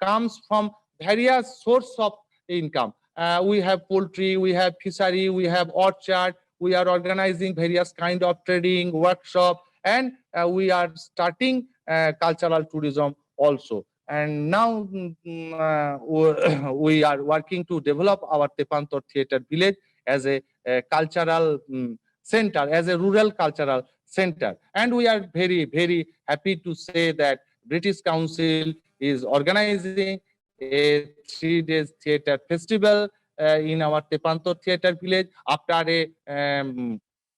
comes from various sources of income. We have poultry, we have fishery, we have orchard, we are organizing various kind of trading workshop, and we are starting cultural tourism also. And now we are working to develop our Tepantor Theatre Village as a cultural center, as a rural cultural center. And we are very, very happy to say that British Council is organizing a 3-day theatre festival in our Tepantor Theatre Village after the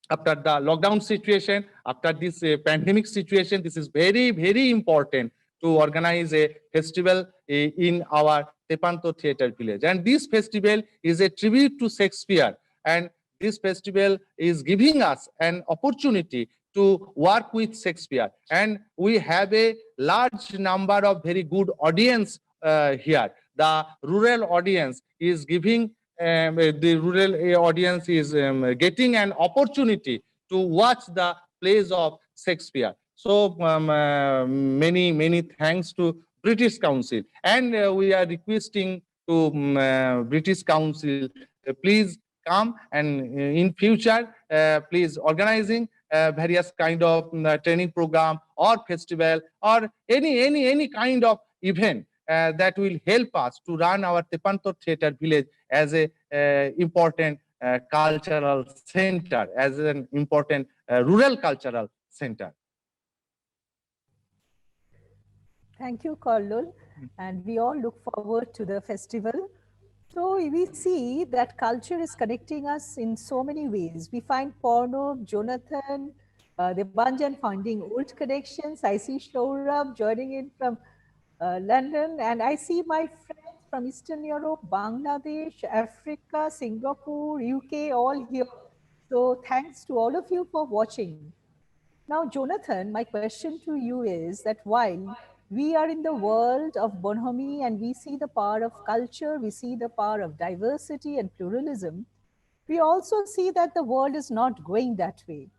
lockdown situation, after this pandemic situation. This is very, very important to organize a festival in our Tepantor Theatre Village. And this festival is a tribute to Shakespeare. And this festival is giving us an opportunity to work with Shakespeare. And we have a large number of very good audience here. The rural audience is giving, the rural audience is getting an opportunity to watch the plays of Shakespeare. So many, many thanks to British Council. And we are requesting to British Council, please come, and in future, please organizing various kind of training program or festival or any kind of event that will help us to run our Tepantor Theatre Village as a important cultural center, as an important rural cultural center. Thank you, Karlul. And we all look forward to the festival. So we see that culture is connecting us in so many ways. We find Porno, Jonathan, Debanjan finding old connections. I see Shourab joining in from London, and I see my friends from Eastern Europe, Bangladesh, Africa, Singapore, UK, all here. So thanks to all of you for watching. Now, Jonathan, my question to you is that while we are in the world of bonhomie and we see the power of culture, we see the power of diversity and pluralism, we also see that the world is not going that way.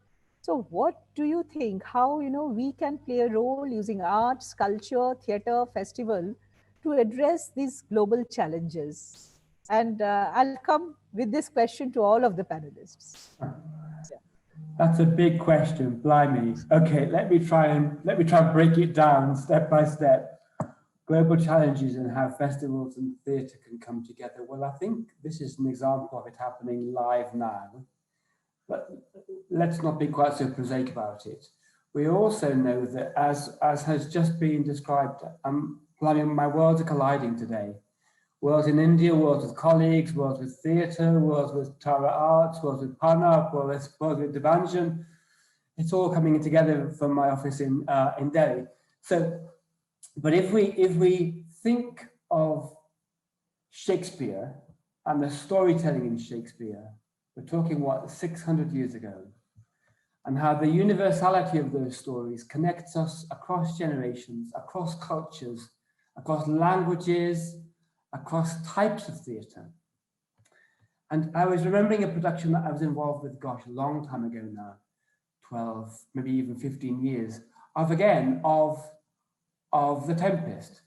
So what do you think, how we can play a role using arts, culture, theater, festival to address these global challenges? And I'll come with this question to all of the panelists. That's a big question, blimey. Okay, let me try and break it down step by step. Global challenges and how festivals and theatre can come together. Well, I think this is an example of it happening live now. But let's not be quite so prosaic about it. we also know that, as has just been described, my worlds are colliding today. Worlds in India, worlds with colleagues, worlds with theatre, worlds with Tara Arts, worlds with Panab, worlds with Devanjan. It's all coming together from my office in Delhi. So, but if we think of Shakespeare and the storytelling in Shakespeare, we're talking what, 600 years ago, and how the universality of those stories connects us across generations, across cultures, across languages, across types of theatre. And I was remembering a production that I was involved with, gosh, a long time ago now, 12, maybe even 15 years, of The Tempest.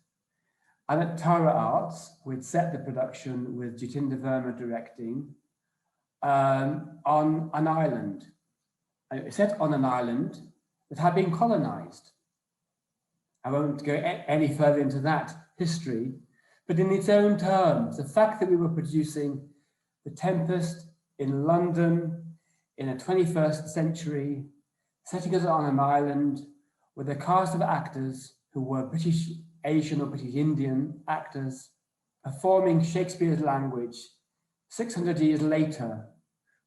And at Tara Arts, we'd set the production with Jitinder Verma directing on an island. And it was set on an island that had been colonized. I won't go any further into that history, but in its own terms, the fact that we were producing The Tempest in London in a 21st century, setting us on an island with a cast of actors who were British Asian or British Indian actors performing Shakespeare's language 600 years later,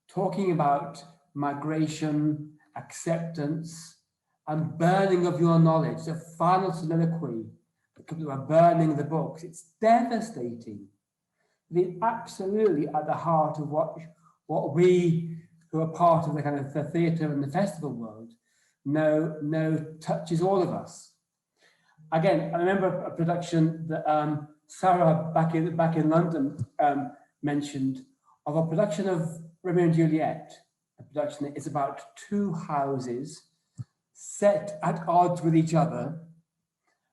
talking about migration, acceptance, and burning of your knowledge, the final soliloquy, because we are burning the books. It's devastating. It's absolutely at the heart of what we, who are part of the kind of the theatre and the festival world, know touches all of us. Again, I remember a production that Sarah back in London mentioned, of a production of Romeo and Juliet, a production that is about two houses set at odds with each other,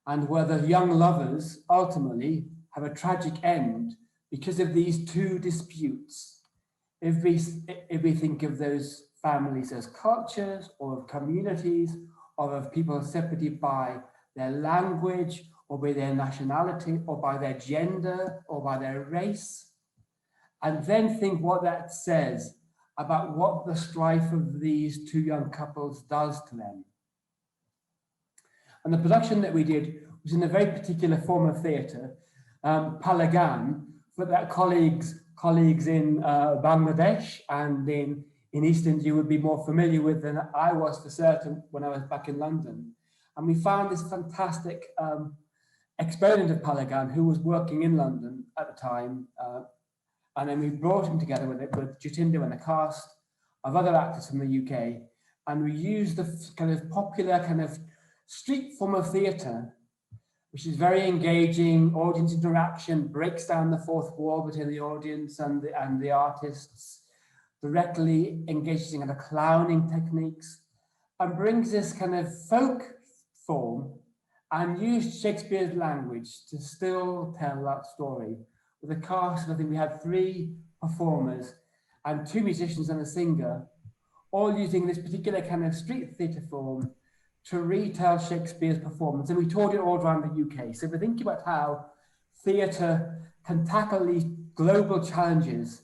and where the young lovers ultimately have a tragic end because of these two disputes. If we think of those families as cultures or of communities, or of people separated by their language or by their nationality or by their gender or by their race, and then think what that says about what the strife of these two young couples does to them. And the production that we did was in a very particular form of theatre, Palagan, but that colleagues in Bangladesh and in East India would be more familiar with than I was for certain when I was back in London. And we found this fantastic exponent of Palagan who was working in London at the time. And then we brought him together with Jitinder and a cast of other actors from the UK. And we used the kind of popular kind of street form of theatre, which is very engaging, audience interaction, breaks down the fourth wall between the audience and the artists, directly engages in kind of clowning techniques, and brings this kind of folk form and used Shakespeare's language to still tell that story. With a cast, I think we had 3 performers and 2 musicians and a singer, all using this particular kind of street theatre form to retell Shakespeare's performance. And we toured it all around the UK. So we're thinking about how theatre can tackle these global challenges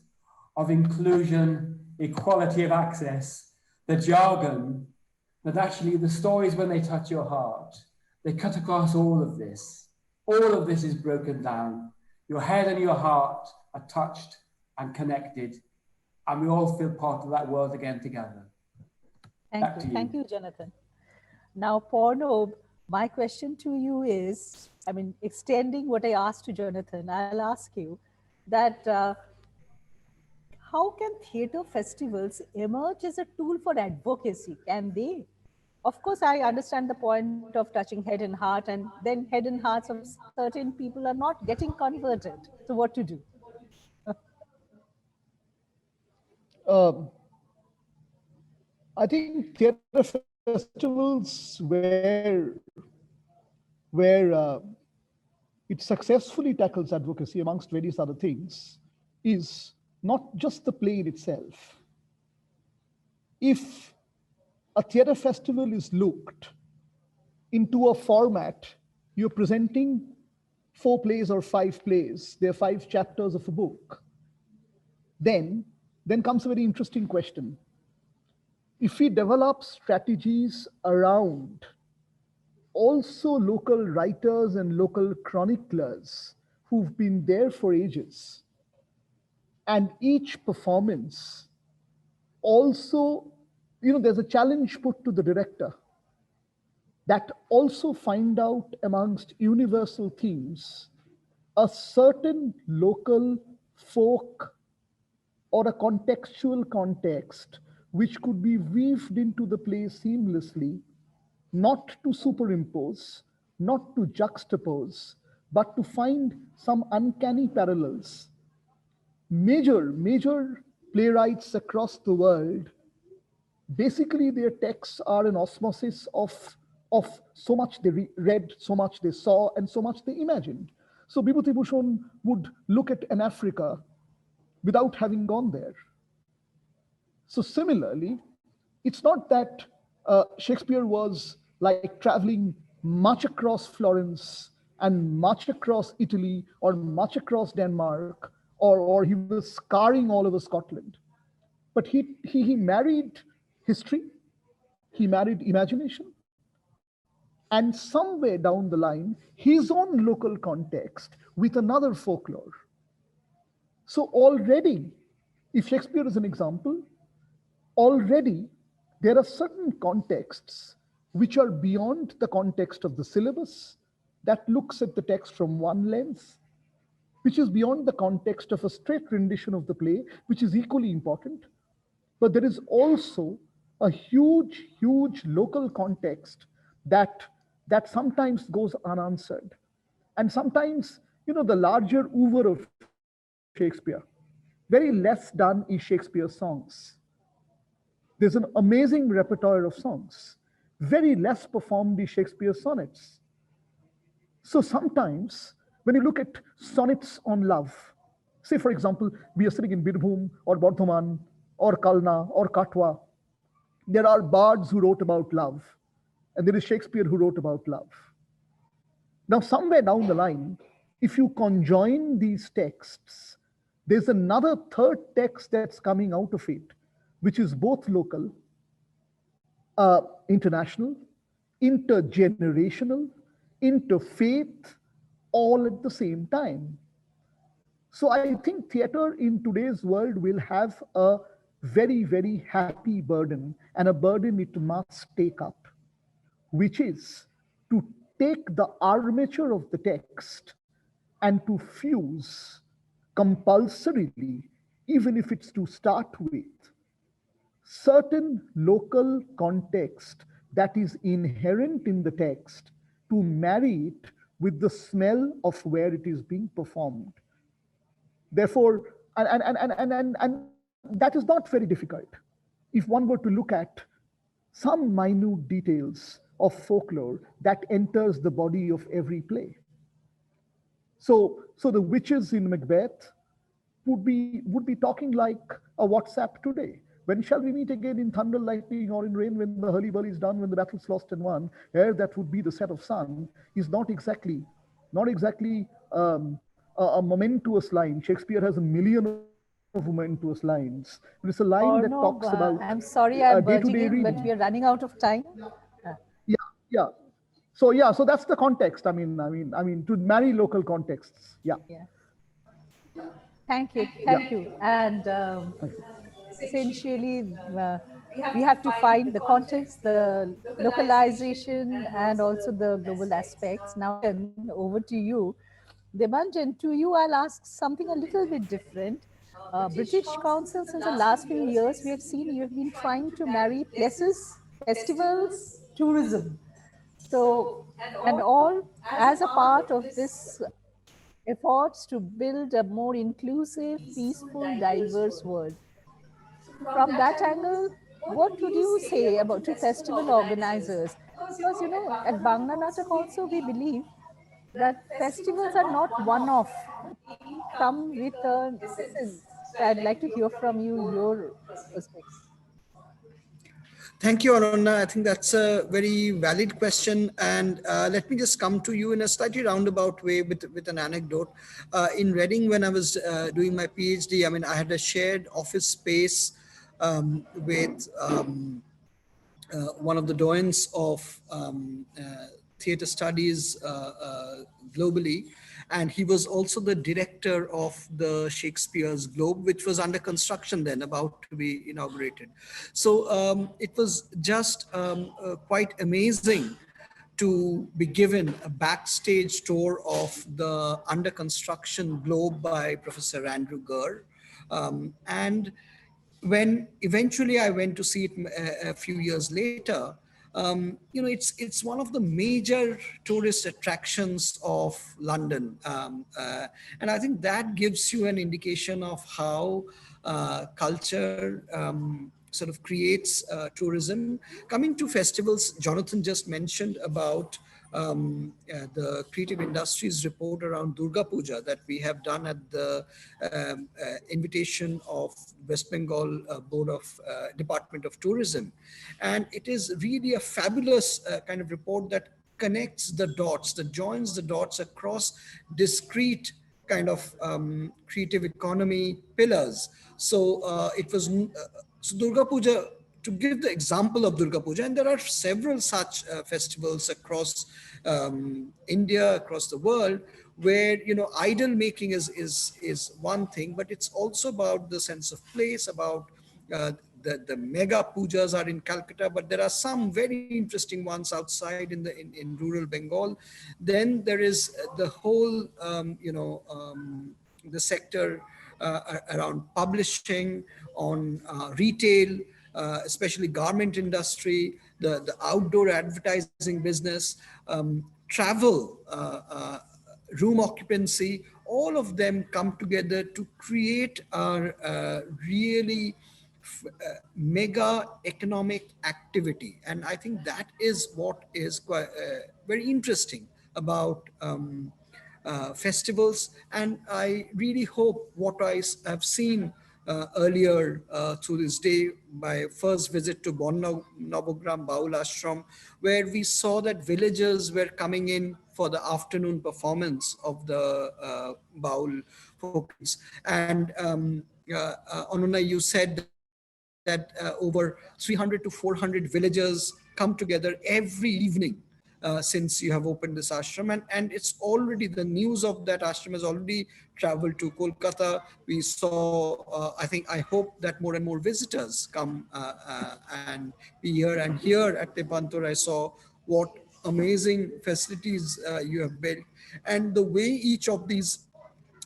of inclusion, equality of access, the jargon, but actually the stories, when they touch your heart, they cut across all of this. All of this is broken down. Your head and your heart are touched and connected, and we all feel part of that world again together. Thank you, Jonathan. Now, Pornob, my question to you is, I mean, extending what I asked to Jonathan, I'll ask you that how can theatre festivals emerge as a tool for advocacy? Can they? Of course, I understand the point of touching head and heart, and then head and hearts of certain people are not getting converted. So what to do? I think theatre festivals where it successfully tackles advocacy amongst various other things is not just the play in itself. If a theatre festival is looked into a format, you're presenting 4 plays or 5 plays, they're 5 chapters of a book, then comes a very interesting question. if we develop strategies around also local writers and local chroniclers who've been there for ages, and each performance also, there's a challenge put to the director that also find out amongst universal themes a certain local folk or a contextual context which could be weaved into the play seamlessly, not to superimpose, not to juxtapose, but to find some uncanny parallels. Major playwrights across the world, basically their texts are an osmosis of so much they read, so much they saw, and so much they imagined. So Bibhuti Bhushan would look at an Africa without having gone there. So similarly, it's not that Shakespeare was like traveling much across Florence and much across Italy or much across Denmark, or he was scarring all over Scotland. But he married history, he married imagination, and somewhere down the line, his own local context with another folklore. So already, if Shakespeare is an example, already there are certain contexts which are beyond the context of the syllabus, that looks at the text from one lens, which is beyond the context of a straight rendition of the play, which is equally important. But there is also a huge local context that sometimes goes unanswered. And sometimes, the larger oeuvre of Shakespeare, very less done is Shakespeare's songs. There's an amazing repertoire of songs. Very less performed is Shakespeare's sonnets. So sometimes when you look at sonnets on love, say for example, we are sitting in Birbhum or Bardhaman or Kalna or Katwa, there are bards who wrote about love, and there is Shakespeare who wrote about love. Now, somewhere down the line, if you conjoin these texts, there's another third text that's coming out of it, which is both local, international, intergenerational, interfaith, all at the same time. So I think theater in today's world will have a very happy burden, and a burden it must take up, which is to take the armature of the text and to fuse compulsorily, even if it's to start with, certain local context that is inherent in the text, to marry it with the smell of where it is being performed. Therefore, and that is not very difficult. If one were to look at some minute details of folklore that enters the body of every play. So the witches in Macbeth would be talking like a WhatsApp today. When shall we meet again, in thunder, lightning, or in rain, when the hurly-burly is done, when the battle's lost and won? Ere that would be the set of sun, is not exactly a momentous line. Shakespeare has a million of momentous lines. But it's a line that talks about I'm sorry, I'm day-to-day burning in, reading. but we are running out of time. Yeah. So that's the context. I mean, to marry local contexts. Yeah. Thank you. And essentially, we have to find the context, the localization, and also the global aspects. Now, over to you. Debanjan, to you, I'll ask something a little bit different. British Council, since the last few years, we have seen you've been trying to marry places, festivals, tourism. So, and all as a part of this efforts to build a more inclusive, peaceful, diverse world. From that angle, what would you say about to festival organizers? Because, at Bangla Natak also we believe that festivals are not one-off, come with a essence. So I'd like to hear from you your perspective. Thank you, Ananda. I think that's a very valid question. And let me just come to you in a slightly roundabout way with an anecdote. In Reading, when I was doing my PhD, I had a shared office space with one of the doyens of theater studies globally. And he was also the director of the Shakespeare's Globe, which was under construction then, about to be inaugurated. So it was just quite amazing to be given a backstage tour of the under construction Globe by Professor Andrew Gurr. And when eventually I went to see it a few years later, it's one of the major tourist attractions of London, and I think that gives you an indication of how culture sort of creates tourism. Coming to festivals, Jonathan just mentioned about the creative industries report around Durga Puja that we have done at the invitation of West Bengal Board of Department of Tourism. And it is really a fabulous kind of report that connects the dots, that joins the dots across discrete kind of creative economy pillars. So it was, so Durga Puja, to give the example of Durga Puja, and there are several such festivals across India, across the world, where idol making is one thing, but it's also about the sense of place, about the mega pujas are in Calcutta, but there are some very interesting ones outside in rural Bengal. Then there is the whole the sector around publishing, on retail, especially garment industry, the outdoor advertising business, travel, room occupancy, all of them come together to create a really mega economic activity. And I think that is what is quite very interesting about festivals. And I really hope what have seen earlier through this day, my first visit to Navagram Baul Ashram, where we saw that villagers were coming in for the afternoon performance of the Baul folks. And Anuna, you said that over 300 to 400 villagers come together every evening since you have opened this ashram, and it's already, the news of that ashram has already traveled to Kolkata. We saw, I hope that more and more visitors come and be here. And here at Tepantur, I saw what amazing facilities you have built, and the way each of these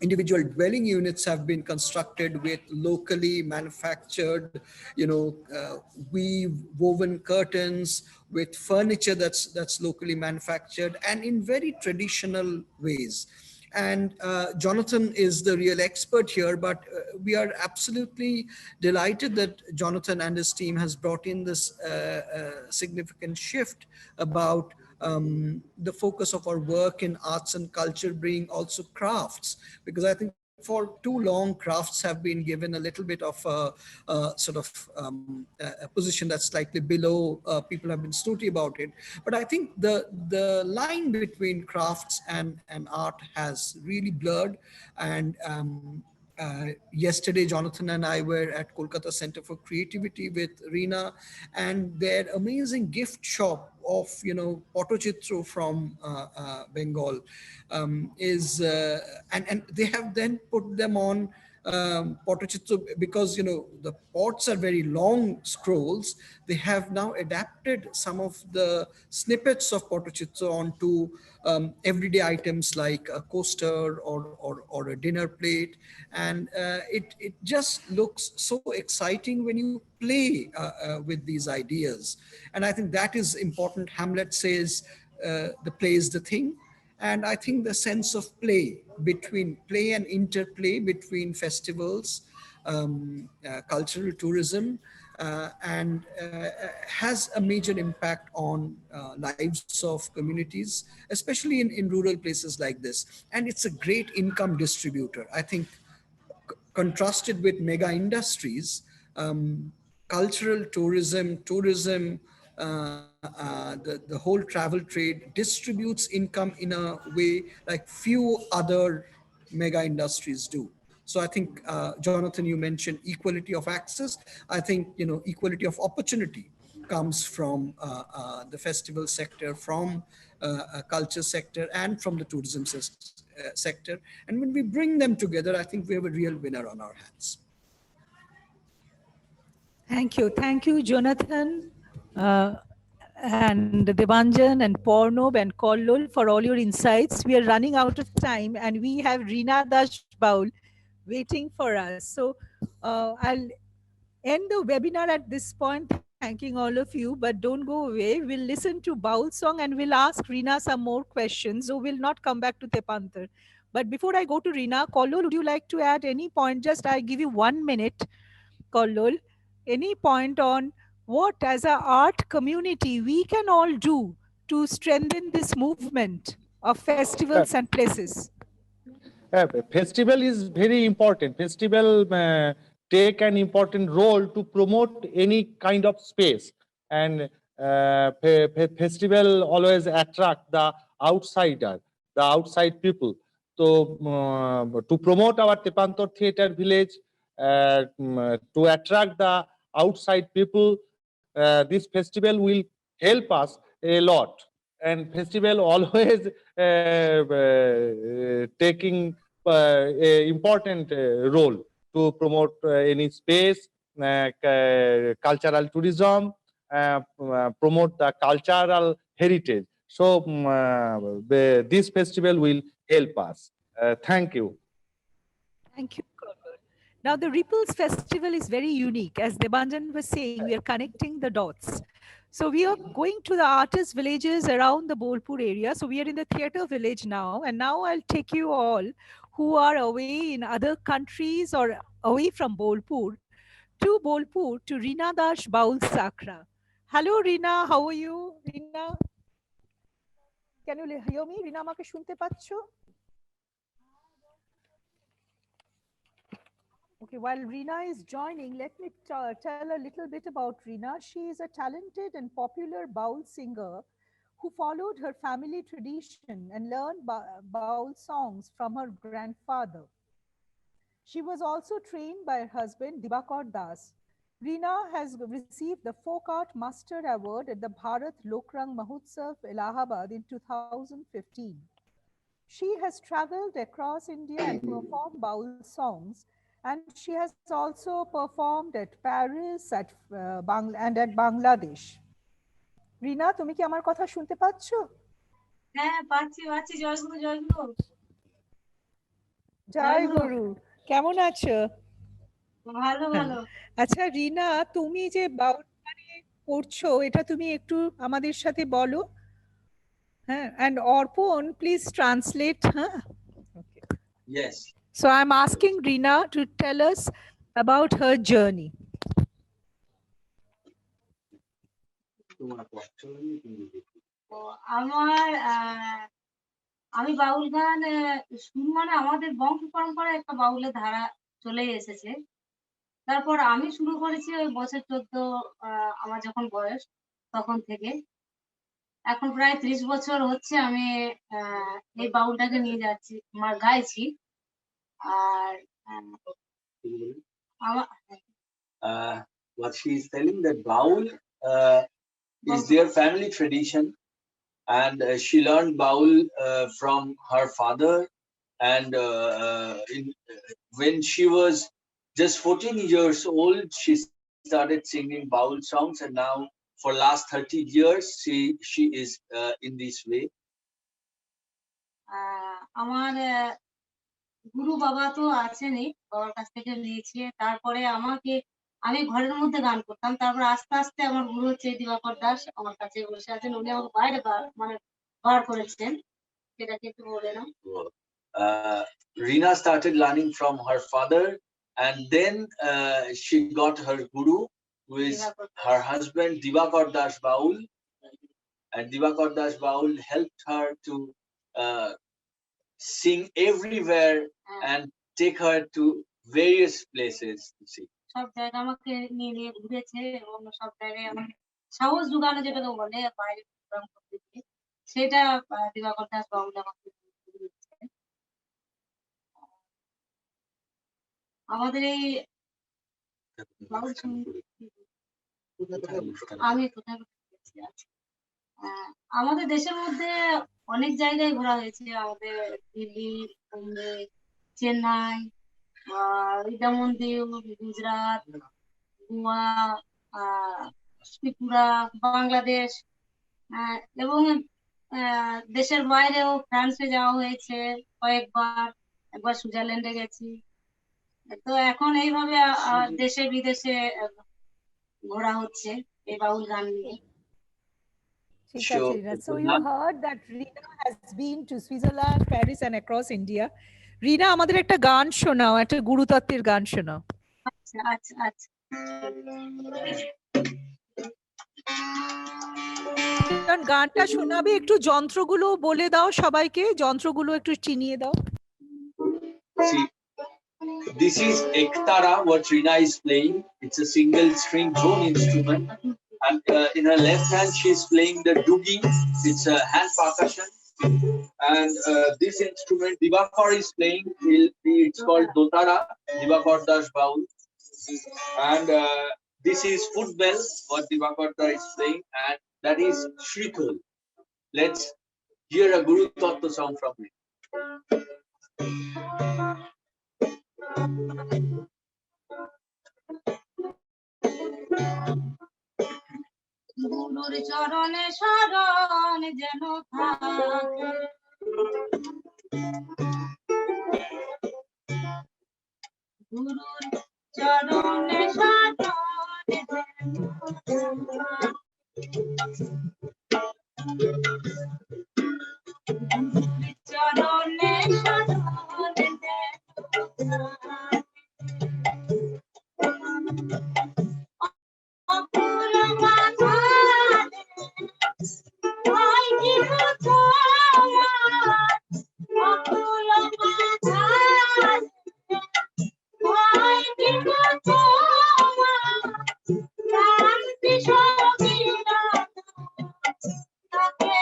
individual dwelling units have been constructed with locally manufactured, weave woven curtains, with furniture that's locally manufactured and in very traditional ways. And Jonathan is the real expert here, but we are absolutely delighted that Jonathan and his team has brought in this significant shift about the focus of our work in arts and culture being also crafts, because I think for too long crafts have been given a little bit of a sort of a position that's slightly below. People have been snooty about it, but I think the line between crafts and art has really blurred. And yesterday, Jonathan and I were at Kolkata Center for Creativity with Reena, and their amazing gift shop of, Potochitro from Bengal is, and they have then put them on Potochitro, because the pots are very long scrolls. They have now adapted some of the snippets of Potochitro onto everyday items like a coaster or a dinner plate, and it just looks so exciting when you play with these ideas. And I think that is important. Hamlet says the play is the thing. And I think the sense of play and interplay between festivals, cultural tourism, and has a major impact on lives of communities, especially in rural places like this. And it's a great income distributor. I think contrasted with mega industries, cultural tourism, the whole travel trade distributes income in a way like few other mega industries do. So I think, Jonathan, you mentioned equality of access. I think, equality of opportunity. comes from the festival sector, from culture sector, and from the tourism sector. And when we bring them together, I think we have a real winner on our hands. Thank you, Jonathan, and Debanjan and Pornob and Kollol for all your insights. We are running out of time, and we have Rina Dash Baul waiting for us. So I'll end the webinar at this point, thanking all of you, but don't go away. We'll listen to Baul song and we'll ask Rina some more questions, so we'll not come back to Tepantar. But before I go to Rina, Kollol, would you like to add any point? Just I give you 1 minute, Kollol. Any point on what, as an art community, we can all do to strengthen this movement of festivals and places? Festival is very important. Festival take an important role to promote any kind of space, and festival always attract the outsider, the outside people. So to promote our Tepantor Theatre Village, to attract the outside people, this festival will help us a lot. And festival always taking a important role to promote any space, cultural tourism, promote the cultural heritage. So this festival will help us. Thank you. Thank you, Kollol. Now, the Ripples Festival is very unique. As Debanjan was saying, we are connecting the dots. So we are going to the artist villages around the Bolpur area. So we are in the theatre village now. And now I'll take you all who are away in other countries or away from Bolpur to Rina Dash Baul Sakra. Hello, Rina. How are you? Rina, can you hear me? Rina, আমাকে শুনতে পাচ্ছো? Okay, while Rina is joining, let me tell a little bit about Rina. She is a talented and popular Baul singer who followed her family tradition and learned Baul songs from her grandfather. She was also trained by her husband, Dibakar Das. Rina has received the Folk Art Master Award at the Bharat Lokrang Mahotsav, Allahabad in 2015. She has traveled across India and performed Baul songs, and she has also performed at Paris and at Bangladesh. Rina, তুমি কি আমার কথা শুনতে পাচ্ছো? হ্যাঁ পাচ্ছি জয় গুরু জয় গুরু। জয় গুরু, কেমন আছো? ভালো ভালো। আচ্ছা রিনা, তুমি যে বাউল গানে করছো এটা তুমি একটু আমাদের সাথে বলো। হ্যাঁ, and Orpon, please translate. Huh? Okay. Yes. So I'm asking Rina to tell us about her journey. আমি বাউল গান শুরু মানে আমাদের বংশ পরম্পরায় একটা বাউলের ধারা চলে এসেছে। তারপর আমি শুরু করেছি ওই বছর 14 আমার যখন বয়স তখন থেকে। এখন প্রায় 30 বছর হচ্ছে আমি এই বাউলটাকে নিয়ে যাচ্ছি, গাইছি। আর what she is telling, that Baul is their family tradition, and she learned Baul from her father, and when she was just 14 years old, she started singing Baul songs, and now for last 30 years she is in this way. আমার গুরু বাবা তো আছেনই, বাবার কাছ থেকে নিয়েছি। তারপরে আমি ঘরের মধ্যে গান করতাম, তারপর আস্তে আস্তে আমার গুরু হচ্ছে দিবাকর দাস, আমার কাছে বসে আছেন, উনি আমাকে বাইরে মানে বার করেছেন। সেটাকে একটু বলে নাও। Rina started learning from her father, and then she got her guru, who is her husband Dibakar Das Baul, and Dibakar Das Baul helped her to sing everywhere and take her to various places to sing. সব জায়গা আমাকে নিয়ে নিয়ে ঘুরেছে এবং সব জায়গায় আমাকে সাহস জোগানো, যেটাকে বলে বাইরে প্রোগ্রাম করতে গিয়ে, সেটা দিবাকর দাস বাউল আমাকে দিয়েছে। আমাদের এই আমি কোথায় কোথায় গেছি? আচ্ছা। আমাদের দেশের মধ্যে অনেক জায়গায় ঘোরা হয়েছে, আমাদের দিল্লি, বোম্বে, চেন্নাই, মন্দির, গুজরাট, গোয়া, ত্রিপুরা, বাংলাদেশ, এবং দেশের বাইরেও ফ্রান্সে যাওয়া হয়েছে কয়েকবার, একবার সুইজারল্যান্ডে গেছি। তো এখন এইভাবে দেশে বিদেশে ঘোরা হচ্ছে এই বাউল গান নিয়ে। ঠিক Sure. আছে, Rina. So you heard that Rina has been to Switzerland, Paris and across India. Rina, আমাদের একটা গান শোনাও, একটা গুরুতত্ত্বের গান শোনাও। আচ্ছা আচ্ছা আচ্ছা। গানটা শোনাবে, একটু যন্ত্রগুলো বলে দাও সবাইকে, যন্ত্রগুলো একটু চিনিয়ে দাও। See, this is Ektara, what Rina is playing. It's a single string drone instrument. And in her left hand, she's playing the dugi. It's a hand percussion. And this instrument, Divakar is playing. It's called Dotara, Divakar Das Baul. And this is footbell, what Divakar is playing. And that is Shrikul. Let's hear a Guru Tattva song from him. গুরুর চরণে শরণ যেন থাকে, গুরুর চরণে শরণ যেন থাকে, গুরুর চরণে শরণ যেন থাকে। অকুল বাঁধালে হয় কি তোমার, অকুল বাঁধালে হয় কি তোমার, শান্তি সবিনা থাকে,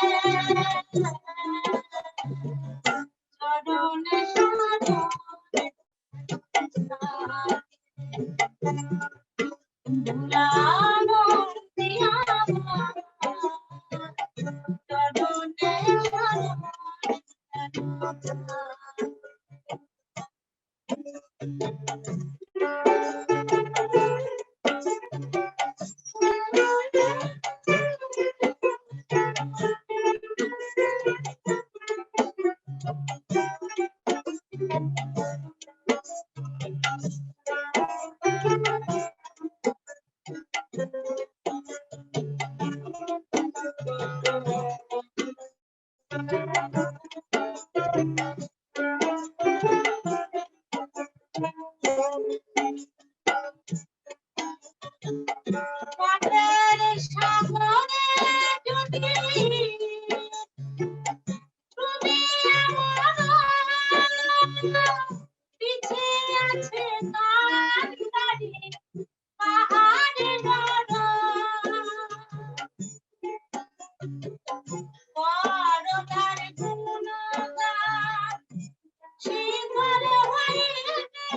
চরণে শরণে পাটের সাগরে যদি তুমি আমার পিছে আছে কান্দারি পাহাড়ে বড়দার গুণগান শিখর হইতে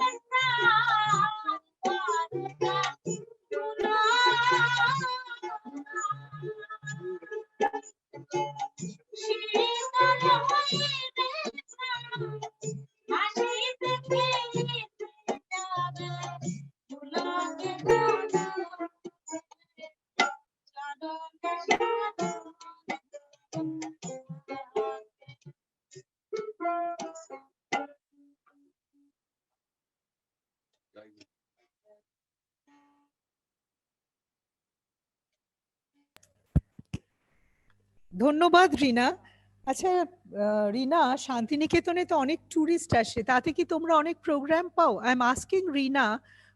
ধন্যবাদ রিনা। আচ্ছা রিনা, শান্তিনিকেতনে তো অনেক টুরিস্ট আসে, তাতে কি তোমরা অনেক প্রোগ্রাম পাও? I am asking Rina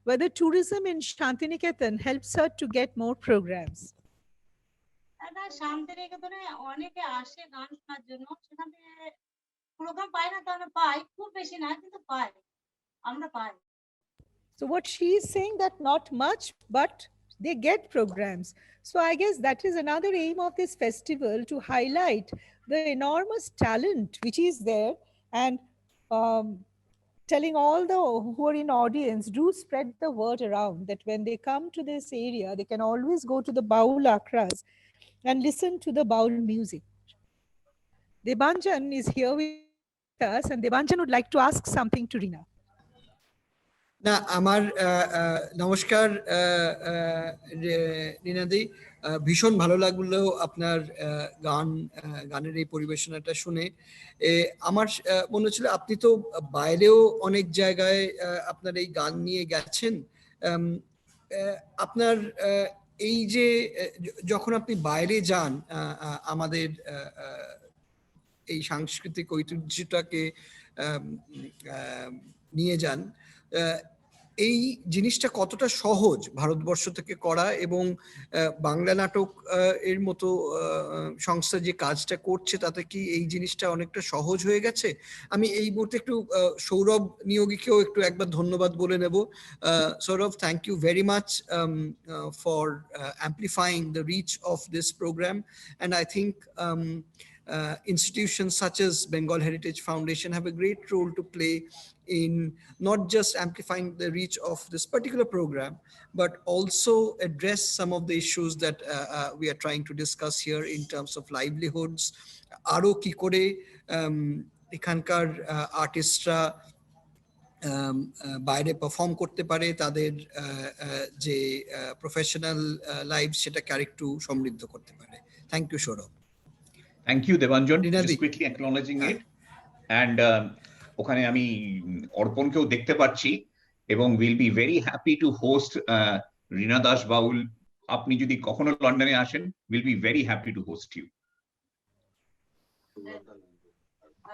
whether tourism in Shantiniketan helps her to get more programs. না, শান্তিনিকেতনে অনেকে আসে গান শোনার জন্য, সেখানে প্রোগ্রাম পাই না, তাহলে পাই, খুব বেশি না কিন্তু পাই, আমরা পাই। So what she is saying that not much, but they get programs. So I guess that is another aim of this festival, to highlight the enormous talent which is there and telling all the who are in audience, do spread the word around that when they come to this area, they can always go to the Baul Akras and listen to the Baul music. Debanjan is here with us, and Debanjan would like to ask something to Rina. না আমার নমস্কার রিনাদি, ভীষণ ভালো লাগলো আপনার গানের এই পরিবেশনাটা শুনে। আমার মনে হচ্ছিল আপনি তো বাইরেও অনেক জায়গায় আপনার এই গান নিয়ে গেছেন। আপনার এই যে যখন আপনি বাইরে যান আমাদের এই সাংস্কৃতিক ঐতিহ্যটাকে নিয়ে যান, এই জিনিসটা কতটা সহজ ভারতবর্ষ থেকে করা, এবং বাংলা নাটক এর মতো সংস্থা যে কাজটা করছে তাতে কি এই জিনিসটা অনেকটা সহজ হয়ে গেছে? আমি এই মুহূর্তে একটু সৌরভ নিয়োগীকেও একটু একবার ধন্যবাদ বলে নেব। Sourav, thank you very much for amplifying the reach of this programme, and I think institutions such as Bengal Heritage Foundation have a great role to play in not just amplifying the reach of this particular program, but also address some of the issues that we are trying to discuss here in terms of livelihoods. Aro ki kore ekhankar artistra বাইরে perform করতে পারে, তাদের যে professional life সেটাকে আরেকটু সমৃদ্ধ করতে পারে। Thank you Sourav. Thank you, Debanjan. Rinadi. Just quickly acknowledging it. And ওখানে আমি অর্পণকেও দেখতে পাচ্ছি, এবং will be very happy to host Rina Das Baul. আপনি যদি কখনো লন্ডনে আসেন, will be very happy to host you.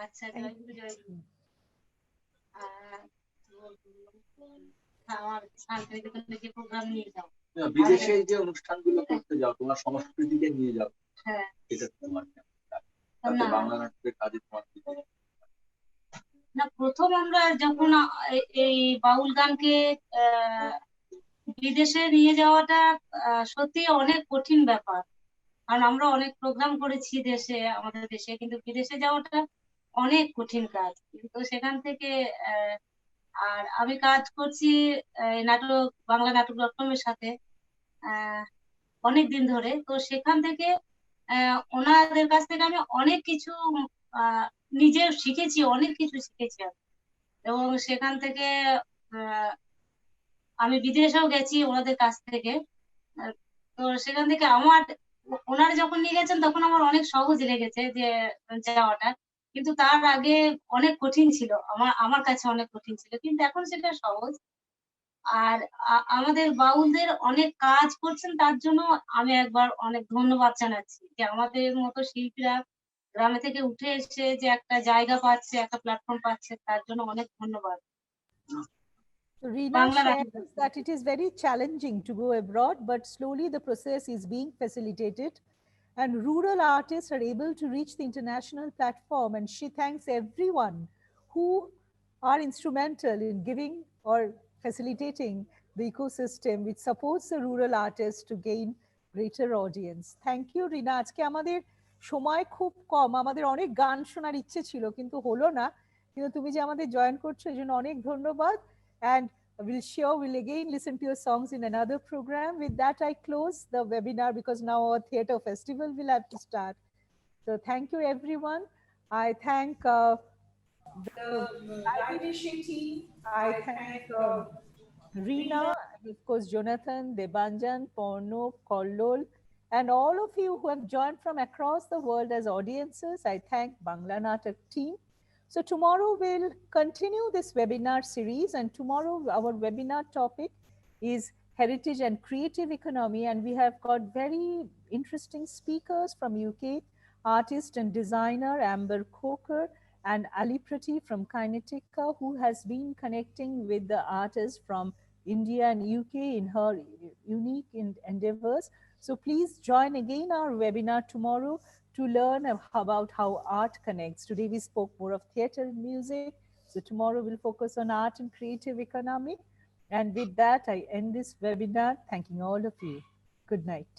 আচ্ছা, বিদেশে যে অনুষ্ঠানগুলো করতে যাও, তোমার সংস্কৃতিকে নিয়ে যাও, এটা তোমার বাংলা নাটকের কাজে তোমার না, প্রথম আমরা যখন এই বাউল গানকে বিদেশে নিয়ে যাওয়াটা সত্যি অনেক কঠিন ব্যাপার, কারণ আমরা অনেক প্রোগ্রাম করেছি দেশে, আমাদের দেশে, কিন্তু বিদেশে যাওয়াটা অনেক কঠিন কাজ। কিন্তু সেখান থেকে আর আমি কাজ করছি নাটক বাংলা নাটক ডটকমের সাথে অনেক দিন ধরে, তো সেখান থেকে ওনাদের কাছ থেকে আমি অনেক কিছু নিজে শিখেছি, অনেক কিছু শিখেছি আমি। এবং সেখান থেকে আমি বিদেশেও গেছি ওনাদের কাছ থেকে। তো সেখান থেকে আমার ওনারা যখন নিয়ে গেছেন তখন আমার অনেক সহজ লেগেছে যে যাওয়াটা, কিন্তু তার আগে অনেক কঠিন ছিল, আমার কাছে অনেক কঠিন ছিল, কিন্তু এখন সেটা সহজ। আর আমাদের বাউলদের অনেক কাজ করছেন, তার জন্য আমি একবার অনেক ধন্যবাদ জানাচ্ছি যে আমাদের মতো শিল্পীরা গ্রামে থেকে উঠে এসে যে একটা জায়গা পাচ্ছে, একটা প্ল্যাটফর্ম পাচ্ছে, তার জন্য অনেক ধন্যবাদ। Rina shares that it is very challenging to go abroad, but slowly the process is being facilitated and rural artists are able to reach the international platform, and she thanks everyone who are instrumental in giving or facilitating the ecosystem which supports the rural artists to gain greater audience. Thank you, Rina. আজকে আমাদের সময় খুব কম, আমাদের অনেক গান শোনার ইচ্ছে ছিল কিন্তু হলো না, কিন্তু তুমি যে আমাদের জয়েন করছো এই জন্য অনেক ধন্যবাদ, and we'll again listen to your songs in another program. With that, I close the webinar because now our theatre festival will have to start. So thank you, everyone. I thank the live team. I thank Rina, of course, Jonathan, Debanjan, Porno, Kollol, and all of you who have joined from across the world as audiences. I thank Bangla Natak team. So tomorrow we'll continue this webinar series, and tomorrow our webinar topic is heritage and creative economy, and we have got very interesting speakers from UK, artist and designer Amber Coker and Ali Prati from Kinetica, who has been connecting with the artists from India and UK in her unique endeavors. So please join again our webinar tomorrow to learn about how art connects. Today we spoke more of theatre and music. So tomorrow we'll focus on art and creative economy. And with that, I end this webinar, thanking all of you. Good night.